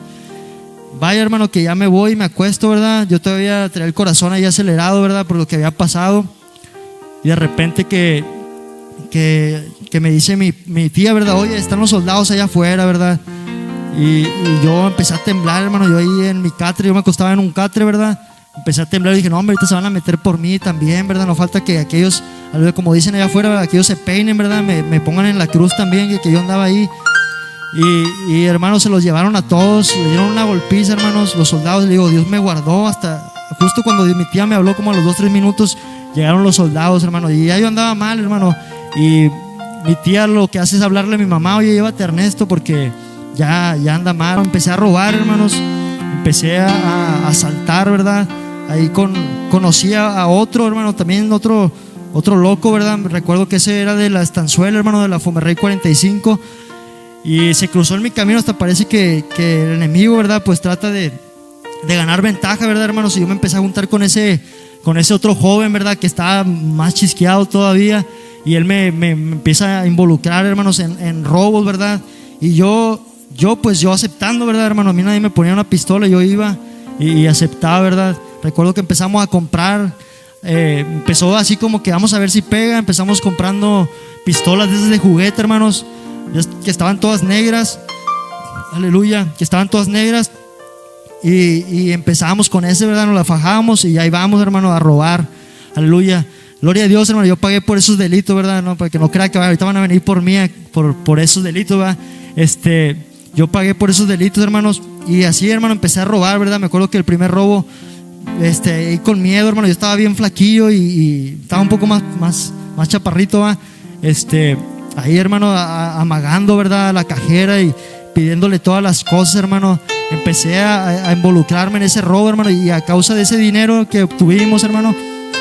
Speaker 1: Vaya, hermano, que ya me voy y me acuesto, ¿verdad? Yo todavía traía el corazón ahí acelerado, ¿verdad? Por lo que había pasado. Y de repente que me dice mi tía, ¿verdad? Oye, están los soldados allá afuera, ¿verdad? Y yo empecé a temblar, hermano. Yo ahí en mi catre, yo me acostaba en un catre, ¿verdad? Empecé a temblar y dije: no, hombre, ahorita se van a meter por mí también, ¿verdad? No falta que aquellos, como dicen allá afuera, ¿verdad? Aquellos se peinen, ¿verdad? Me pongan en la cruz también, que yo andaba ahí. Y hermanos, se los llevaron a todos, le dieron una golpiza, hermanos, los soldados. Le digo: Dios me guardó hasta justo cuando mi tía me habló, como a los 2, 3 minutos, llegaron los soldados, hermano. Y ya yo andaba mal, hermano. Y mi tía lo que hace es hablarle a mi mamá: oye, llévate a Ernesto porque ya anda mal. Empecé a robar, hermanos. Empecé a asaltar, ¿verdad? Ahí conocí a otro, hermano, también otro otro loco, ¿verdad? Recuerdo que ese era de la estanzuela, hermano, de la Fomerrey 45. Y se cruzó en mi camino. Hasta parece que el enemigo, ¿verdad? Pues trata de ganar ventaja, ¿verdad, hermanos? Y yo me empecé a juntar con ese otro joven, ¿verdad? Que estaba más chisqueado todavía. Y él me empieza a involucrar, hermanos, en robos, ¿verdad? Y yo aceptando, ¿verdad, hermano? A mí nadie me ponía una pistola, yo iba y aceptaba, ¿verdad? Recuerdo que empezamos a comprar, empezó así como que vamos a ver si pega. Empezamos comprando pistolas de esas de juguete, hermanos, que estaban todas negras, aleluya, que estaban todas negras. Y empezamos con ese, ¿verdad? Nos la fajamos y ahí vamos, hermano, a robar, aleluya. Gloria a Dios, hermano. Yo pagué por esos delitos, ¿verdad? No, para que no crea que ahorita van a venir por mí, por esos delitos, ¿verdad? Yo pagué por esos delitos, hermanos. Y así, hermano, empecé a robar, ¿verdad? Me acuerdo que el primer robo, ahí con miedo, hermano. Yo estaba bien flaquillo y estaba un poco más chaparrito, ¿verdad? Ahí, hermano, amagando, ¿verdad? A la cajera y pidiéndole todas las cosas, hermano. Empecé a involucrarme en ese robo, hermano. Y a causa de ese dinero que obtuvimos, hermano,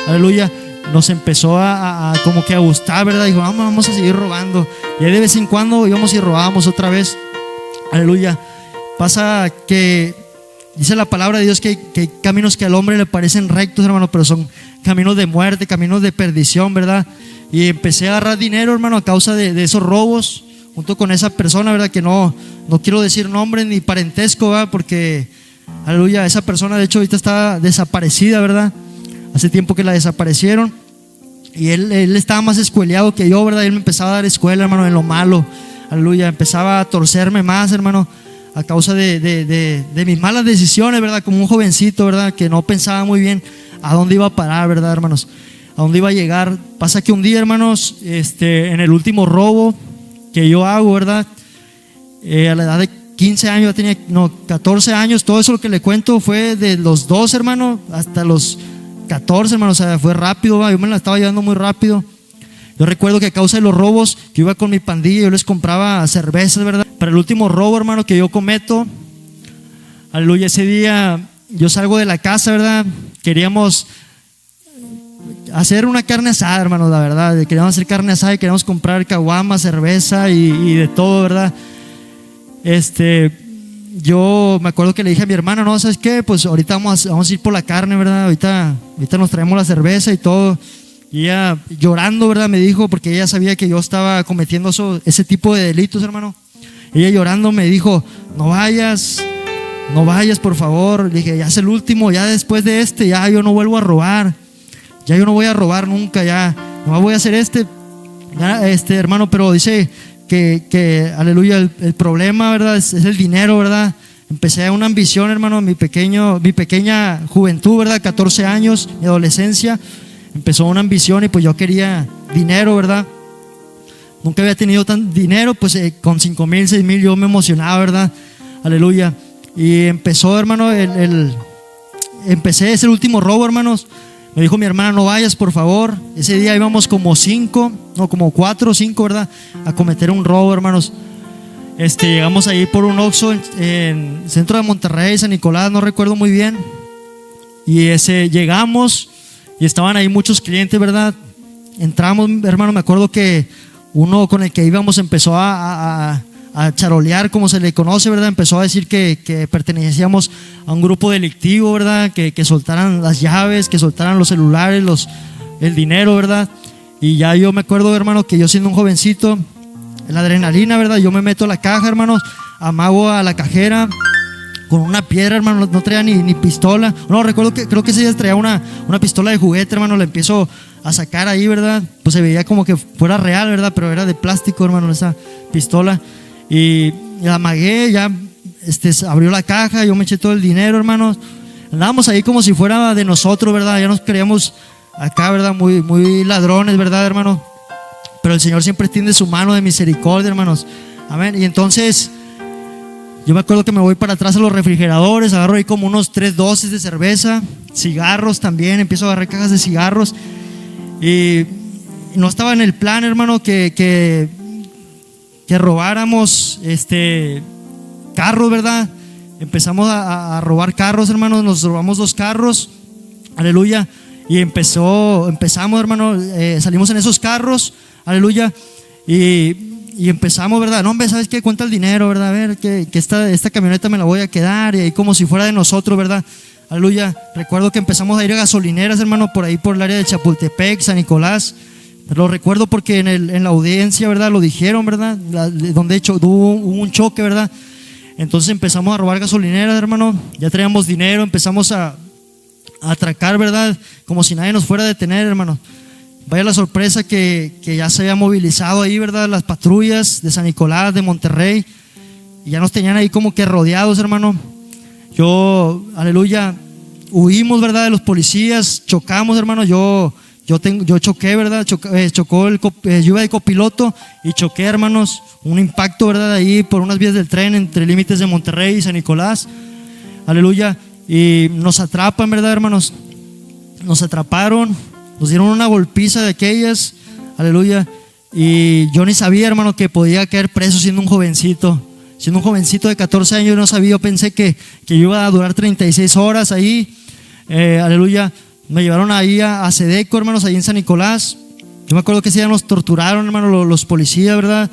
Speaker 1: aleluya, nos empezó a como que a gustar, ¿verdad? Dijo, vamos a seguir robando. Y ahí de vez en cuando íbamos y robábamos otra vez, aleluya. Pasa que dice la palabra de Dios que hay caminos que al hombre le parecen rectos, hermano, pero son caminos de muerte, caminos de perdición, ¿verdad? Y empecé a agarrar dinero, hermano, a causa de esos robos, junto con esa persona, ¿verdad? Que no quiero decir nombre ni parentesco, ¿verdad? Porque, aleluya, esa persona de hecho ahorita está desaparecida, ¿verdad? Hace tiempo que la desaparecieron. Y él estaba más escueleado que yo, ¿verdad? Y él me empezaba a dar escuela, hermano, en lo malo, aleluya. Empezaba a torcerme más, hermano, a causa de mis malas decisiones, ¿verdad? Como un jovencito, ¿verdad? Que no pensaba muy bien a dónde iba a parar, ¿verdad, hermanos? A dónde iba a llegar. Pasa que un día, hermanos, en el último robo que yo hago, ¿verdad? A la edad de 15 años, 14 años. Todo eso lo que le cuento fue de los 2, hermano, hasta los 14, hermano. O sea, fue rápido, ¿va? Yo me la estaba llevando muy rápido. Yo recuerdo que a causa de los robos, que iba con mi pandilla, yo les compraba cervezas, ¿verdad? Para el último robo, hermano, que yo cometo, aleluya, ese día yo salgo de la casa, ¿verdad? Queríamos hacer una carne asada, hermano, la verdad. Queríamos hacer carne asada y queríamos comprar caguama, cerveza y de todo, ¿verdad? Yo me acuerdo que le dije a mi hermana, no, ¿sabes qué? Pues ahorita vamos a ir por la carne, ¿verdad? Ahorita nos traemos la cerveza y todo. Y ella llorando, ¿verdad? Me dijo, porque ella sabía que yo estaba cometiendo ese tipo de delitos, hermano. Ella llorando me dijo, no vayas, por favor. Le dije, ya es el último, ya después de ya yo no vuelvo a robar. Ya yo no voy a robar nunca, ya no voy a hacer hermano. Pero dice que aleluya, el problema, ¿verdad? Es el dinero, ¿verdad? Empecé a una ambición, hermano, mi pequeña juventud, ¿verdad? 14 años, mi adolescencia. Empezó una ambición y pues yo quería dinero, ¿verdad? Nunca había tenido tan dinero, pues con 5,000, 6,000 yo me emocionaba, ¿verdad? Aleluya. Y empezó, hermano, empecé ese último robo, hermanos. Me dijo mi hermana, no vayas, por favor. Ese día íbamos como 4 o 5, ¿verdad? A cometer un robo, hermanos. Llegamos ahí por un Oxxo en el centro de Monterrey, San Nicolás, no recuerdo muy bien. Y llegamos y estaban ahí muchos clientes, ¿verdad? Entramos, hermano, me acuerdo que uno con el que íbamos empezó a charolear, como se le conoce, ¿verdad? Empezó a decir que pertenecíamos a un grupo delictivo, ¿verdad? Que soltaran las llaves, que soltaran los celulares, el dinero, ¿verdad? Y ya yo me acuerdo, hermano, que yo siendo un jovencito, la adrenalina, ¿verdad? Yo me meto a la caja, hermanos, amago a la cajera con una piedra, hermano, no traía ni pistola. No, creo que ese día traía una pistola de juguete, hermano. La empiezo a sacar ahí, ¿verdad? Pues se veía como que fuera real, ¿verdad? Pero era de plástico, hermano, esa pistola. Y la amagué, ya abrió la caja, yo me eché todo el dinero, hermanos. Andábamos ahí como si fuera de nosotros, ¿verdad? Ya nos creíamos acá, ¿verdad? Muy, muy ladrones, ¿verdad, hermano? Pero el Señor siempre extiende su mano de misericordia, hermanos. Amén. Y entonces yo me acuerdo que me voy para atrás a los refrigeradores, agarro ahí como unos 3 dosis de cerveza, cigarros también, empiezo a agarrar cajas de cigarros. Y no estaba en el plan, hermano, que robáramos carros, ¿verdad? Empezamos a robar carros, hermanos. Nos robamos 2 carros, aleluya. y empezamos, hermano, salimos en esos carros, aleluya, y empezamos, ¿verdad? No, hombre, ¿sabes qué? Cuenta el dinero, ¿verdad? A ver, que esta camioneta me la voy a quedar, y ahí como si fuera de nosotros, ¿verdad? Aleluya. Recuerdo que empezamos a ir a gasolineras, hermano, por ahí por el área de Chapultepec, San Nicolás. Lo recuerdo porque en la audiencia, ¿verdad? Lo dijeron, ¿verdad? Donde hubo un choque, ¿verdad? Entonces empezamos a robar gasolineras, hermano. Ya traíamos dinero, empezamos a atracar, ¿verdad? Como si nadie nos fuera a detener, hermano. Vaya la sorpresa que ya se había movilizado ahí, ¿verdad? Las patrullas de San Nicolás, de Monterrey, y ya nos tenían ahí como que rodeados, hermano. Aleluya, huimos, ¿verdad? De los policías, chocamos, hermano. Yo choqué, ¿verdad? Yo iba de copiloto y choqué, hermanos. Un impacto, ¿verdad? Ahí por unas vías del tren entre límites de Monterrey y San Nicolás. Aleluya. Y nos atrapan, ¿verdad, hermanos? Nos atraparon, nos dieron una golpiza de aquellas. Aleluya. Y yo ni sabía, hermano, que podía caer preso siendo un jovencito. Siendo un jovencito de 14 años, yo no sabía. Yo pensé que yo iba a durar 36 horas ahí. Aleluya. Me llevaron ahí a Sedeco, hermanos, ahí en San Nicolás. Yo me acuerdo que ese día nos torturaron, hermano, los policías, ¿verdad?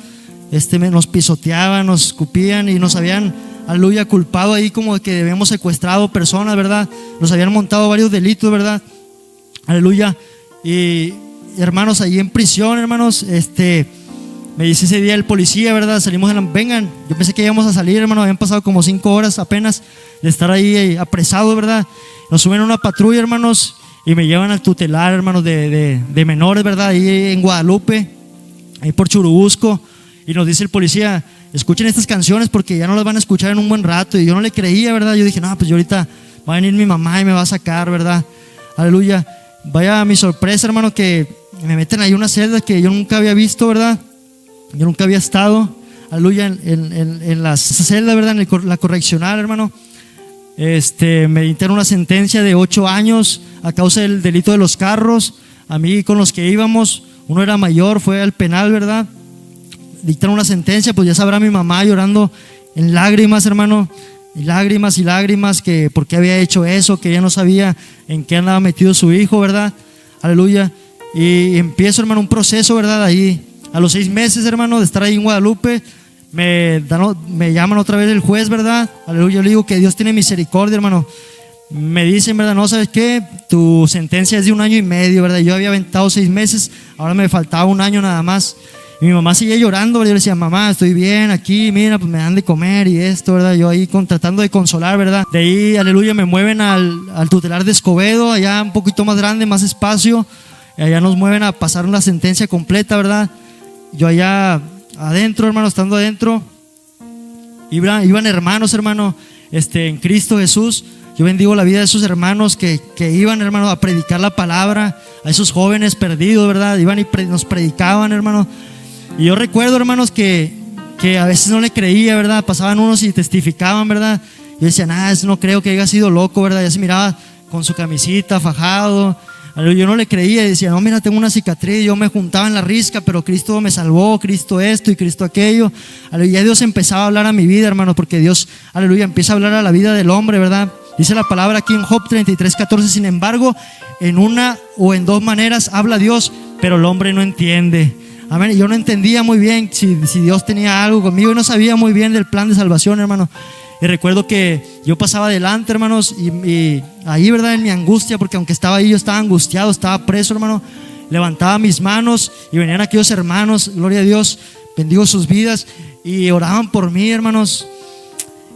Speaker 1: Nos pisoteaban, nos escupían y nos habían, aleluya, culpado ahí como que habíamos secuestrado personas, ¿verdad? Nos habían montado varios delitos, ¿verdad? Aleluya. Y hermanos, ahí en prisión, hermanos, me dice ese día el policía, ¿verdad? Salimos vengan. Yo pensé que íbamos a salir, hermano. Habían pasado como 5 horas apenas de estar ahí apresados, ¿verdad? Nos suben a una patrulla, hermanos, y me llevan al tutelar, hermanos, de menores, ¿verdad? Ahí en Guadalupe, ahí por Churubusco. Y nos dice el policía: escuchen estas canciones porque ya no las van a escuchar en un buen rato. Y yo no le creía, ¿verdad? Yo dije, no, pues yo ahorita va a venir mi mamá y me va a sacar, ¿verdad? Aleluya. Vaya a mi sorpresa, hermano, que me meten ahí una celda que yo nunca había visto, ¿verdad? Yo nunca había estado, aleluya, en la celda, ¿verdad? En la correccional, hermano. Me dictaron una sentencia de 8 años a causa del delito de los carros. A mí con los que íbamos, uno era mayor, fue al penal, ¿verdad? Dictaron una sentencia, pues ya sabrá mi mamá llorando en lágrimas, hermano. Y lágrimas, que por qué había hecho eso, que ella no sabía en qué andaba metido su hijo, ¿verdad? Aleluya. Y empiezo, hermano, un proceso, ¿verdad? Ahí, a los 6 meses, hermano, de estar ahí en Guadalupe, me llaman otra vez el juez, ¿verdad? Aleluya. Yo le digo que Dios tiene misericordia, hermano. Me dicen, ¿verdad? No, ¿sabes qué? Tu sentencia es de 1 año y medio, ¿verdad? Yo había aventado 6 meses, ahora me faltaba 1 año nada más. Y mi mamá seguía llorando, ¿verdad? Yo le decía, mamá, estoy bien aquí, mira, pues me dan de comer y esto, ¿verdad? Yo ahí tratando de consolar, ¿verdad? De ahí, aleluya, me mueven al tutelar de Escobedo, allá un poquito más grande, más espacio. Allá nos mueven a pasar una sentencia completa, ¿verdad? Yo allá adentro, hermano, estando adentro, iban hermanos, hermano, en Cristo Jesús. Yo bendigo la vida de esos hermanos que iban, hermano, a predicar la palabra, a esos jóvenes perdidos, ¿verdad? Iban y nos predicaban, hermano. Y yo recuerdo, hermanos, que a veces no le creía, ¿verdad? Pasaban unos y testificaban, ¿verdad? Yo decía, eso no creo que haya sido loco, ¿verdad? Ya se miraba con su camisita, fajado. Yo no le creía y decía, no, mira, tengo una cicatriz. Yo me juntaba en la risca, pero Cristo me salvó, Cristo esto y Cristo aquello. Ya Dios empezaba a hablar a mi vida, hermano, porque Dios, aleluya, empieza a hablar a la vida del hombre, ¿verdad? Dice la palabra aquí en Job 33:14, sin embargo, en una o en 2 maneras habla Dios, pero el hombre no entiende. Amén. Y yo no entendía muy bien si Dios tenía algo conmigo, y no sabía muy bien del plan de salvación, hermano. Y recuerdo que yo pasaba adelante, hermanos, y ahí, ¿verdad? En mi angustia, porque aunque estaba ahí, yo estaba angustiado, estaba preso, hermano. Levantaba mis manos y venían aquellos hermanos, gloria a Dios, bendigo sus vidas, y oraban por mí, hermanos.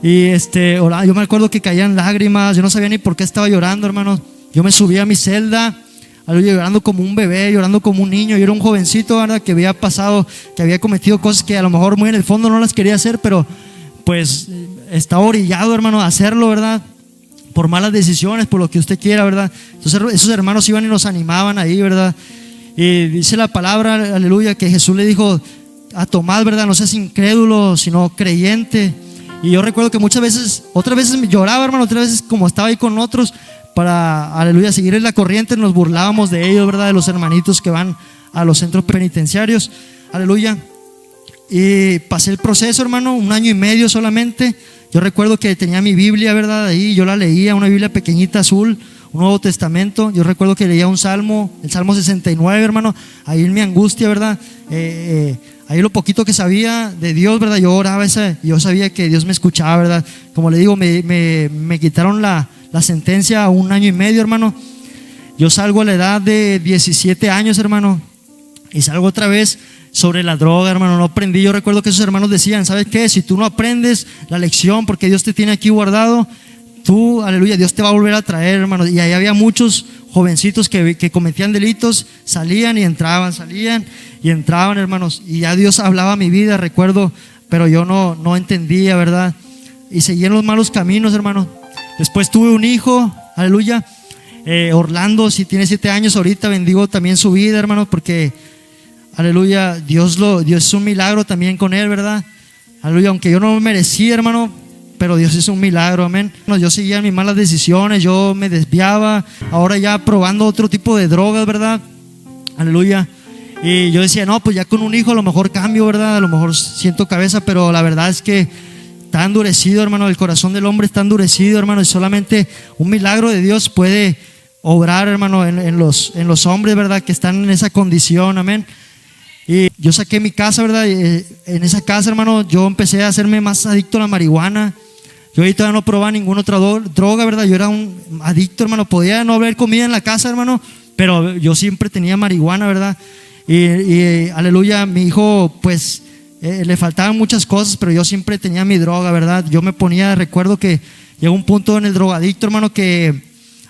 Speaker 1: Y yo me acuerdo que caían lágrimas, yo no sabía ni por qué estaba llorando, hermanos. Yo me subí a mi celda, llorando como un bebé, llorando como un niño. Yo era un jovencito, ¿verdad? Que había pasado, que había cometido cosas que a lo mejor muy en el fondo no las quería hacer, pero pues estaba orillado, hermano, a hacerlo, ¿verdad? Por malas decisiones, por lo que usted quiera, ¿verdad? Entonces esos hermanos iban y nos animaban ahí, ¿verdad? Y dice la palabra, aleluya, que Jesús le dijo a Tomás, ¿verdad? No seas incrédulo, sino creyente. Y yo recuerdo que otras veces lloraba, hermano, otras veces como estaba ahí con otros, para, aleluya, seguir en la corriente, nos burlábamos de ellos, ¿verdad? De los hermanitos que van a los centros penitenciarios, aleluya. Y pasé el proceso, hermano, 1 año y medio solamente. Yo recuerdo que tenía mi Biblia, ¿verdad? Ahí yo la leía, una Biblia pequeñita azul, un Nuevo Testamento. Yo recuerdo que leía un salmo, el Salmo 69, hermano, ahí en mi angustia, ¿verdad? Ahí lo poquito que sabía de Dios, ¿verdad? Yo oraba yo sabía que Dios me escuchaba, ¿verdad? Como le digo, me quitaron la sentencia a 1 año y medio, hermano. Yo salgo a la edad de 17 años, hermano, y salgo otra vez sobre la droga, hermano. No aprendí. Yo recuerdo que esos hermanos decían, ¿sabes qué? Si tú no aprendes la lección, porque Dios te tiene aquí guardado, tú, aleluya, Dios te va a volver a traer, hermano. Y ahí había muchos jovencitos que cometían delitos, salían y entraban, hermanos. Y ya Dios hablaba a mi vida, recuerdo, pero yo no entendía, ¿verdad? Y seguía en los malos caminos, hermano. Después tuve un hijo, aleluya, Orlando, si tiene 7 años ahorita, bendigo también su vida, hermano, porque aleluya, Dios es un milagro también con él, ¿verdad? Aleluya, aunque yo no lo merecía, hermano, pero Dios es un milagro, amén. Yo seguía mis malas decisiones, yo me desviaba, ahora ya probando otro tipo de drogas, ¿verdad? Aleluya. Y yo decía, no, pues ya con un hijo a lo mejor cambio, ¿verdad? A lo mejor siento cabeza, pero la verdad es que está endurecido, hermano, el corazón del hombre está endurecido, hermano, y solamente un milagro de Dios puede obrar, hermano, en los hombres, ¿verdad? Que están en esa condición, amén. Y yo saqué mi casa, ¿verdad? Y en esa casa, hermano, yo empecé a hacerme más adicto a la marihuana. Yo ahí todavía no probaba ninguna otra droga, ¿verdad? Yo era un adicto, hermano. Podía no haber comida en la casa, hermano, pero yo siempre tenía marihuana, ¿verdad? Y aleluya, mi hijo, pues, le faltaban muchas cosas, pero yo siempre tenía mi droga, ¿verdad? Yo me ponía, recuerdo que llegó un punto en el drogadicto, hermano, que,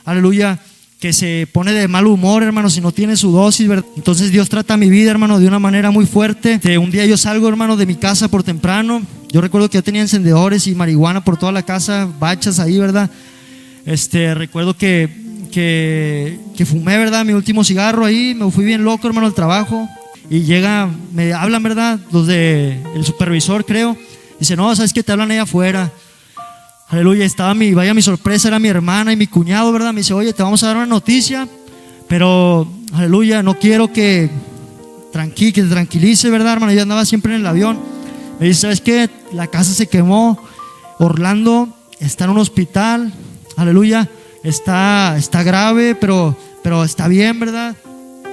Speaker 1: aleluya, que se pone de mal humor, hermano, si no tiene su dosis, ¿verdad? Entonces Dios trata mi vida, hermano, de una manera muy fuerte. Un día yo salgo, hermano, de mi casa por temprano. Yo recuerdo que yo tenía encendedores y marihuana por toda la casa, bachas ahí, ¿verdad? Recuerdo que fumé, ¿verdad? Mi último cigarro ahí, me fui bien loco, hermano, al trabajo. Y me hablan, ¿verdad? El supervisor, creo. Dice, no, ¿sabes qué? Te hablan ahí afuera. Aleluya, vaya mi sorpresa, era mi hermana y mi cuñado, ¿verdad? Me dice, oye, te vamos a dar una noticia, pero, aleluya, no quiero que te tranquilice, ¿verdad, hermano? Yo andaba siempre en el avión. Me dice, ¿sabes qué? La casa se quemó, Orlando está en un hospital, aleluya, está grave, pero está bien, ¿verdad?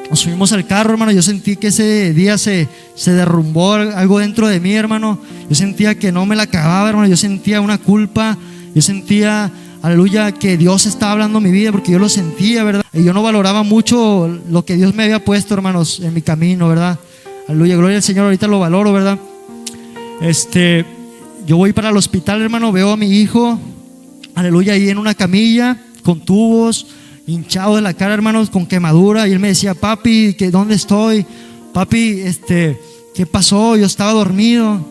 Speaker 1: Nos subimos al carro, hermano. Yo sentí que ese día se derrumbó algo dentro de mí, hermano. Yo sentía que no me la acababa, hermano. Yo sentía una culpa. Yo sentía, aleluya, que Dios estaba hablando en mi vida, porque yo lo sentía, ¿verdad? Y yo no valoraba mucho lo que Dios me había puesto, hermanos, en mi camino, ¿verdad? Aleluya, gloria al Señor. Ahorita lo valoro, ¿verdad? Yo voy para el hospital, hermano. Veo a mi hijo, aleluya, ahí en una camilla con tubos, hinchado de la cara, hermanos, con quemadura. Y él me decía, papi, ¿dónde estoy? Papi, ¿qué pasó? Yo estaba dormido.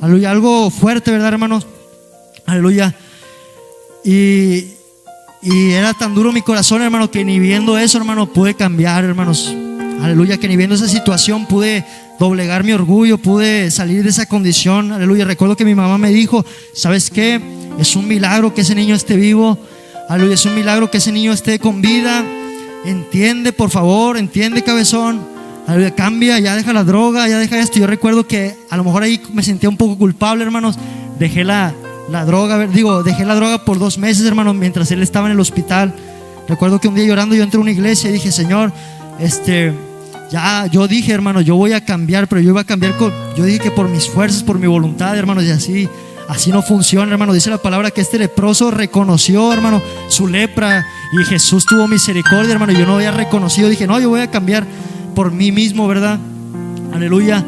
Speaker 1: Aleluya, algo fuerte, ¿verdad, hermanos? Aleluya. Y era tan duro mi corazón, hermano, que ni viendo eso, hermano, pude cambiar, hermanos. Aleluya, que ni viendo esa situación pude doblegar mi orgullo, pude salir de esa condición. Aleluya, recuerdo que mi mamá me dijo, ¿sabes qué? Es un milagro que ese niño esté vivo. Aleluya, es un milagro que ese niño esté con vida. Entiende, por favor, entiende, cabezón. Aleluya, cambia, ya deja la droga, ya deja esto. Yo recuerdo que a lo mejor ahí me sentía un poco culpable, hermanos. Dejé la droga por 2 meses, hermanos, mientras él estaba en el hospital. Recuerdo que un día llorando yo entré a una iglesia y dije, Señor, yo dije, hermano, yo voy a cambiar, pero yo iba a cambiar yo dije que por mis fuerzas, por mi voluntad, hermanos, y así no funciona, hermano. Dice la palabra que este leproso reconoció, hermano, su lepra, y Jesús tuvo misericordia, hermano. Yo no había reconocido, dije, no, yo voy a cambiar por mí mismo, ¿verdad? Aleluya.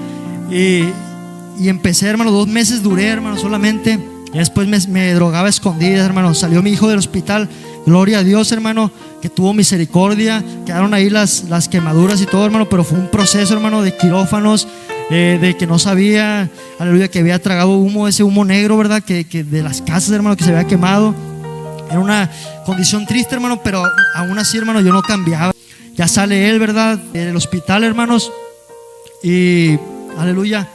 Speaker 1: Y empecé, hermano, 2 meses duré, hermano, solamente. Y después me drogaba a escondidas, hermano. Salió mi hijo del hospital, gloria a Dios, hermano, que tuvo misericordia. Quedaron ahí las quemaduras y todo, hermano, pero fue un proceso, hermano, de quirófanos, de que no sabía, aleluya, que había tragado humo, ese humo negro, ¿verdad? Que de las casas, hermano, que se había quemado. Era una condición triste, hermano, pero aún así, hermano, yo no cambiaba. Ya sale él, ¿verdad? Del hospital, hermanos. Y, aleluya,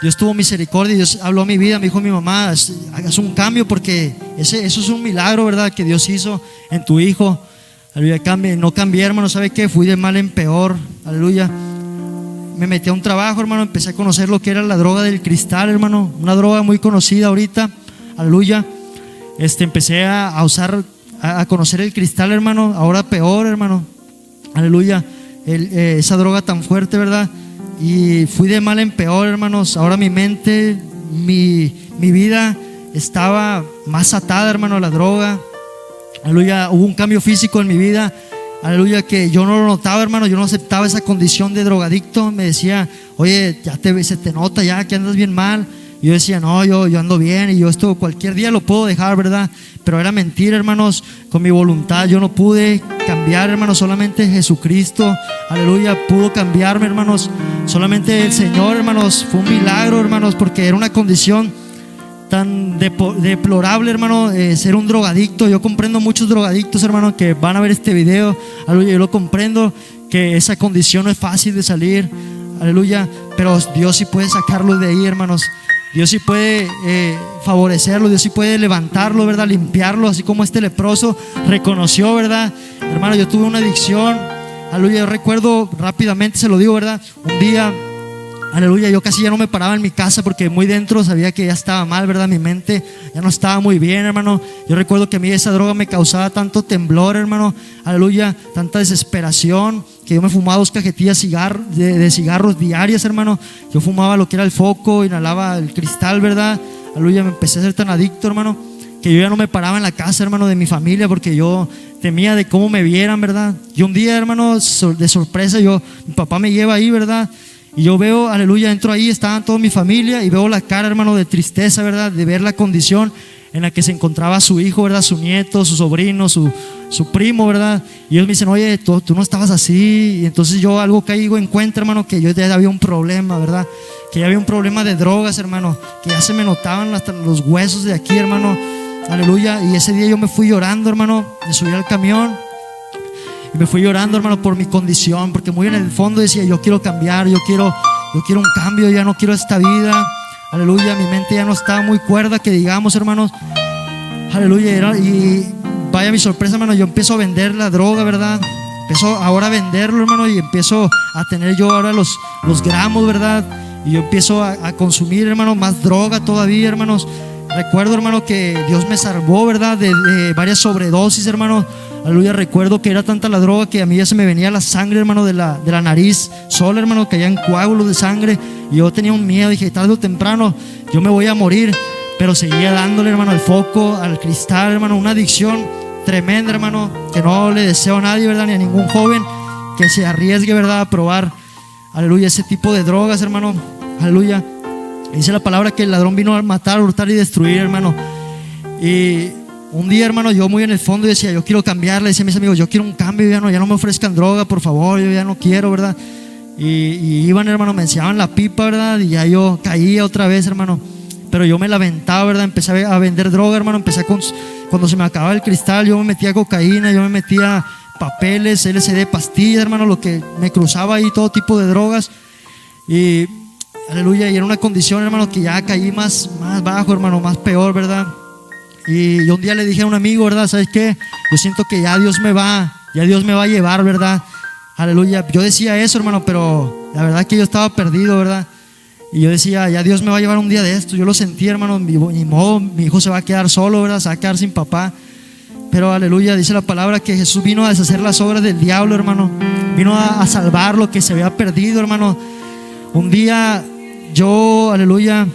Speaker 1: Dios tuvo misericordia. Dios habló a mi vida, me dijo mi mamá, hagas un cambio, porque eso es un milagro, ¿verdad? Que Dios hizo en tu hijo. Aleluya, no cambié, hermano. ¿Sabe qué? Fui de mal en peor. Aleluya. Me metí a un trabajo, hermano. Empecé a conocer lo que era la droga del cristal, hermano. Una droga muy conocida ahorita. Aleluya. Empecé a usar a conocer el cristal, hermano. Ahora peor, hermano. Aleluya. Esa droga tan fuerte, ¿verdad? Y fui de mal en peor, hermanos. Ahora mi mente, mi vida estaba más atada, hermano, a la droga. Aleluya. Hubo un cambio físico en mi vida. Aleluya, que yo no lo notaba, hermano. Yo no aceptaba esa condición de drogadicto. Me decía, oye, se te nota ya que andas bien mal. Y yo decía, no, yo ando bien. Y yo esto cualquier día lo puedo dejar, ¿verdad? Pero era mentira, hermanos. Con mi voluntad yo no pude cambiar, hermanos. Solamente Jesucristo, aleluya, pudo cambiarme, hermanos. Solamente el Señor, hermanos. Fue un milagro, hermanos, porque era una condición tan deplorable, hermano, ser un drogadicto. Yo comprendo muchos drogadictos, hermano, que van a ver este video. Aleluya, yo lo comprendo, que esa condición no es fácil de salir. Aleluya, pero Dios sí puede sacarlo de ahí, hermanos. Dios sí puede favorecerlo, Dios sí puede levantarlo, ¿verdad? Limpiarlo, así como este leproso reconoció, ¿verdad? Hermano, yo tuve una adicción. Aleluya, yo recuerdo rápidamente, se lo digo, ¿verdad? Un día, aleluya, yo casi ya no me paraba en mi casa porque muy dentro sabía que ya estaba mal, ¿verdad? Mi mente ya no estaba muy bien, hermano. Yo recuerdo que a mí esa droga me causaba tanto temblor, hermano. Aleluya, tanta desesperación, que yo me fumaba 2 cajetillas de cigarros diarias, hermano. Yo fumaba lo que era el foco, inhalaba el cristal, ¿verdad? Aleluya, me empecé a ser tan adicto, hermano, que yo ya no me paraba en la casa, hermano, de mi familia, porque yo temía de cómo me vieran, ¿verdad? Y un día, hermano, de sorpresa, mi papá me lleva ahí, ¿verdad? Y yo veo, aleluya, entro ahí, estaban toda mi familia y veo la cara, hermano, de tristeza, ¿verdad? De ver la condición en la que se encontraba su hijo, ¿verdad? Su nieto, su sobrino, su primo, ¿verdad? Y ellos me dicen, oye, tú no estabas así. Y entonces yo algo caigo en cuenta, hermano, que yo ya había un problema, ¿verdad? Que ya había un problema de drogas, hermano, que ya se me notaban hasta los huesos de aquí, hermano. Aleluya. Y ese día yo me fui llorando, hermano, me subí al camión. Y me fui llorando, hermano, por mi condición, porque muy en el fondo decía, yo quiero cambiar, yo quiero un cambio, ya no quiero esta vida. Aleluya, mi mente ya no estaba muy cuerda, que digamos, hermanos. Aleluya, y vaya mi sorpresa, hermano, yo empiezo a vender la droga, ¿verdad? Empiezo ahora a venderlo, hermano, y empiezo a tener yo ahora los gramos, ¿verdad? Y yo empiezo a consumir, hermano, más droga todavía, hermanos. Recuerdo, hermano, que Dios me salvó, ¿verdad? De varias sobredosis, hermano. Aleluya, recuerdo que era tanta la droga que a mí ya se me venía la sangre, hermano, de la nariz sola, hermano, caían coágulos de sangre. Y yo tenía un miedo, dije, tarde o temprano yo me voy a morir. Pero seguía dándole, hermano, al foco, al cristal, hermano, una adicción tremenda, hermano, que no le deseo a nadie, ¿verdad? Ni a ningún joven que se arriesgue, ¿verdad? A probar, aleluya, ese tipo de drogas, hermano. Aleluya. Dice la palabra que el ladrón vino a matar, hurtar y destruir, hermano. Y un día, hermano, yo muy en el fondo decía, yo quiero cambiar. Le decía a mis amigos, yo quiero un cambio, ya no me ofrezcan droga, por favor, yo ya no quiero, ¿verdad? Y iban, hermano, me enseñaban la pipa, ¿verdad? Y ya yo caía otra vez, hermano. Pero yo me lamentaba, ¿verdad? Empecé a vender droga, hermano. Cuando se me acababa el cristal, yo me metía cocaína, yo me metía papeles, LSD, pastillas, hermano, lo que me cruzaba ahí, todo tipo de drogas. Y aleluya, y era una condición, hermano, que ya caí más bajo, hermano, más peor, ¿verdad? Y yo un día le dije a un amigo, ¿verdad? ¿Sabes qué? Yo siento que ya Dios me va a llevar, ¿verdad? Aleluya. Yo decía eso, hermano, pero la verdad que yo estaba perdido, ¿verdad? Y yo decía, ya Dios me va a llevar un día de esto. Yo lo sentí, hermano, ni modo, mi hijo se va a quedar solo, ¿verdad? Se va a quedar sin papá. Pero aleluya, dice la palabra que Jesús vino a deshacer las obras del diablo, hermano. Vino a salvar lo que se había perdido, hermano. Un día yo, aleluya,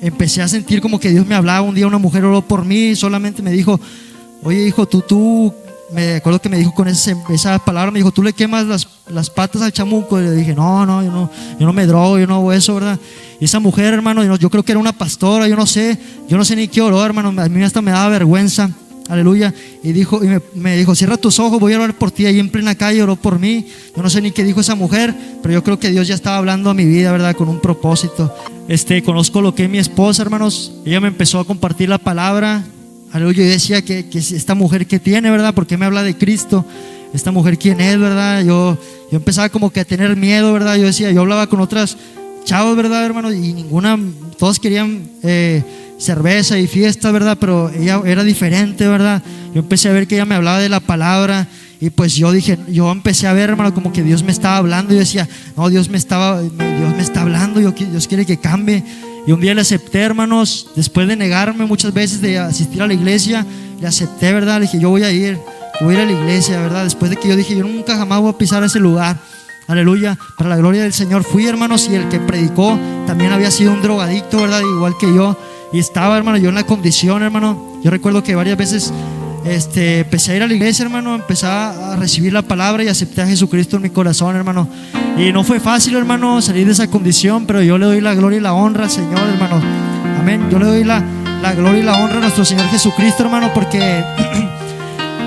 Speaker 1: empecé a sentir como que Dios me hablaba. Un día una mujer oró por mí, solamente me dijo, oye hijo, tú me acuerdo que me dijo con esa palabra, me dijo, tú le quemas las patas al chamuco. Y le dije, no, yo no me drogo, yo no hago eso, ¿verdad? Y esa mujer, hermano, yo creo que era una pastora, yo no sé ni qué oró, hermano. A mí hasta me daba vergüenza, aleluya. Y me dijo, cierra tus ojos, voy a orar por ti. Ahí en plena calle oró por mí. Yo no sé ni qué dijo esa mujer, pero yo creo que Dios ya estaba hablando a mi vida, ¿verdad? Con un propósito. Conozco lo que es mi esposa, hermanos. Ella me empezó a compartir la palabra. Aleluya, yo decía que esta mujer que tiene, ¿verdad? ¿Por qué me habla de Cristo? Esta mujer, ¿quién es, verdad? Yo empezaba como que a tener miedo, ¿verdad? Yo hablaba con otras chavos, ¿verdad, hermano? Y todos querían cerveza y fiesta, ¿verdad? Pero ella era diferente, ¿verdad? Yo empecé a ver que ella me hablaba de la palabra. Y pues yo empecé a ver, hermano, como que Dios me estaba hablando. Yo decía, no, Dios me está hablando, Dios quiere que cambie. Y un día le acepté, hermanos, después de negarme muchas veces de asistir a la iglesia, le acepté, ¿verdad? Le dije, yo voy a ir a la iglesia, ¿verdad? Después de que yo dije, yo nunca jamás voy a pisar ese lugar. Aleluya, para la gloria del Señor. Fui, hermanos, y el que predicó también había sido un drogadicto, ¿verdad? Igual que yo. Y estaba, hermano, yo en la condición, hermano. Yo recuerdo que varias veces empecé a ir a la iglesia, hermano. Empecé a recibir la palabra y acepté a Jesucristo en mi corazón, hermano. Y no fue fácil, hermano, salir de esa condición, pero yo le doy la gloria y la honra al Señor, hermano. Amén. Yo le doy la gloria y la honra a nuestro Señor Jesucristo, hermano, porque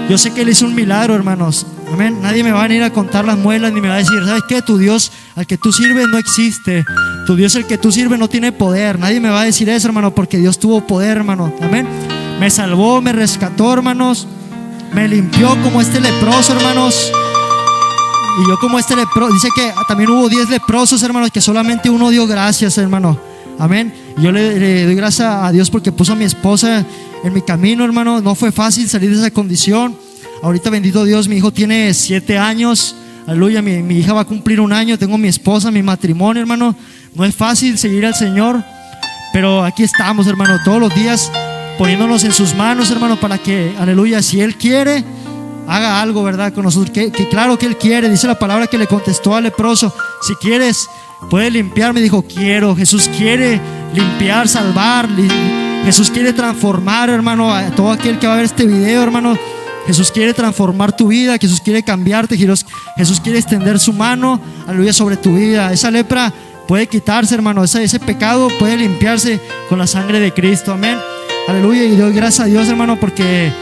Speaker 1: yo sé que Él hizo un milagro, hermanos. Amén. Nadie me va a venir a contar las muelas ni me va a decir, ¿sabes qué? Tu Dios al que tú sirves no existe. Tu Dios al que tú sirves no tiene poder. Nadie me va a decir eso, hermano, porque Dios tuvo poder, hermano. Amén. Me salvó, me rescató, hermanos. Me limpió como este leproso, hermanos. Y yo como este leproso, dice que también hubo 10 leprosos, hermanos, que solamente uno dio gracias, hermano. Amén. Yo le doy gracias a Dios porque puso a mi esposa en mi camino, hermano. No fue fácil salir de esa condición. Ahorita, bendito Dios, mi hijo tiene 7 años. Aleluya, mi hija va a cumplir 1 año. Tengo mi esposa, mi matrimonio, hermano. No es fácil seguir al Señor, pero aquí estamos, hermano, todos los días poniéndonos en sus manos, hermano, para que, aleluya, si Él quiere, haga algo, ¿verdad? Con nosotros, que claro que Él quiere. Dice la palabra que le contestó al leproso, si quieres, puedes limpiarme. Dijo, quiero. Jesús quiere limpiar, salvar. Jesús quiere transformar, hermano, a todo aquel que va a ver este video, hermano. Jesús quiere transformar tu vida. Jesús quiere cambiarte. Jesús quiere extender su mano, aleluya, sobre tu vida. Esa lepra puede quitarse, hermano. Ese pecado puede limpiarse con la sangre de Cristo. Amén. Aleluya. Y doy gracias a Dios, hermano, porque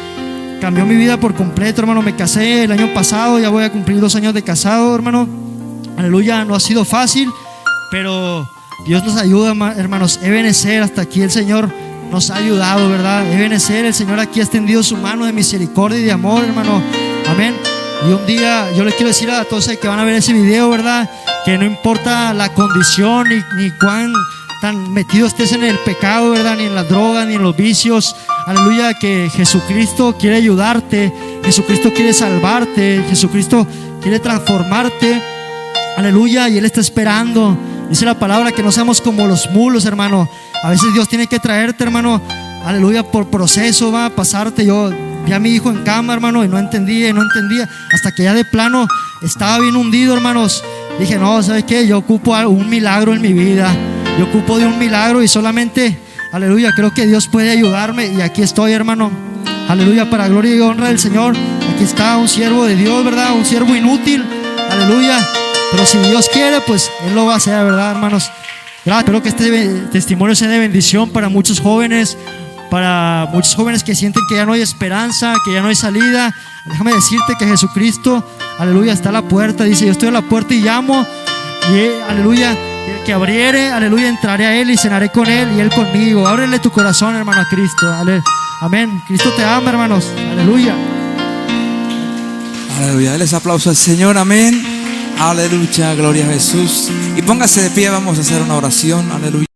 Speaker 1: cambió mi vida por completo, hermano. Me casé el año pasado. Ya voy a cumplir 2 años de casado, hermano. Aleluya. No ha sido fácil, pero Dios nos ayuda, hermanos. Ebenecer, hasta aquí el Señor nos ha ayudado, ¿verdad? Ebenecer, el Señor aquí ha extendido su mano de misericordia y de amor, hermano. Amén. Y un día yo les quiero decir a todos que van a ver ese video, ¿verdad? Que no importa la condición ni cuán tan metido estés en el pecado, ¿verdad? Ni en las drogas, ni en los vicios. Aleluya, que Jesucristo quiere ayudarte. Jesucristo quiere salvarte. Jesucristo quiere transformarte. Aleluya, y Él está esperando. Dice la palabra que no seamos como los mulos, hermano. A veces Dios tiene que traerte, hermano, aleluya, por proceso, va a pasarte. Yo vi a mi hijo en cama, hermano, y no entendía, hasta que ya de plano estaba bien hundido, hermanos. Dije, no, ¿sabes qué? Yo ocupo un milagro en mi vida. Yo ocupo de un milagro y solamente, aleluya, creo que Dios puede ayudarme. Y aquí estoy, hermano, aleluya, para gloria y honra del Señor. Aquí está un siervo de Dios, ¿verdad? Un siervo inútil, aleluya. Pero si Dios quiere, pues Él lo va a hacer, ¿verdad, hermanos? Gracias. Espero que este testimonio sea de bendición para muchos jóvenes que sienten que ya no hay esperanza, que ya no hay salida. Déjame decirte que Jesucristo, aleluya, está a la puerta. Dice, yo estoy a la puerta y llamo. Y aleluya, el que abriere, aleluya, entraré a Él y cenaré con Él y Él conmigo. Ábrele tu corazón, hermano, a Cristo. Amén. Cristo te ama, hermanos. Aleluya.
Speaker 2: Aleluya. Dales aplauso al Señor. Amén. Aleluya, gloria a Jesús. Y póngase de pie, vamos a hacer una oración. Aleluya.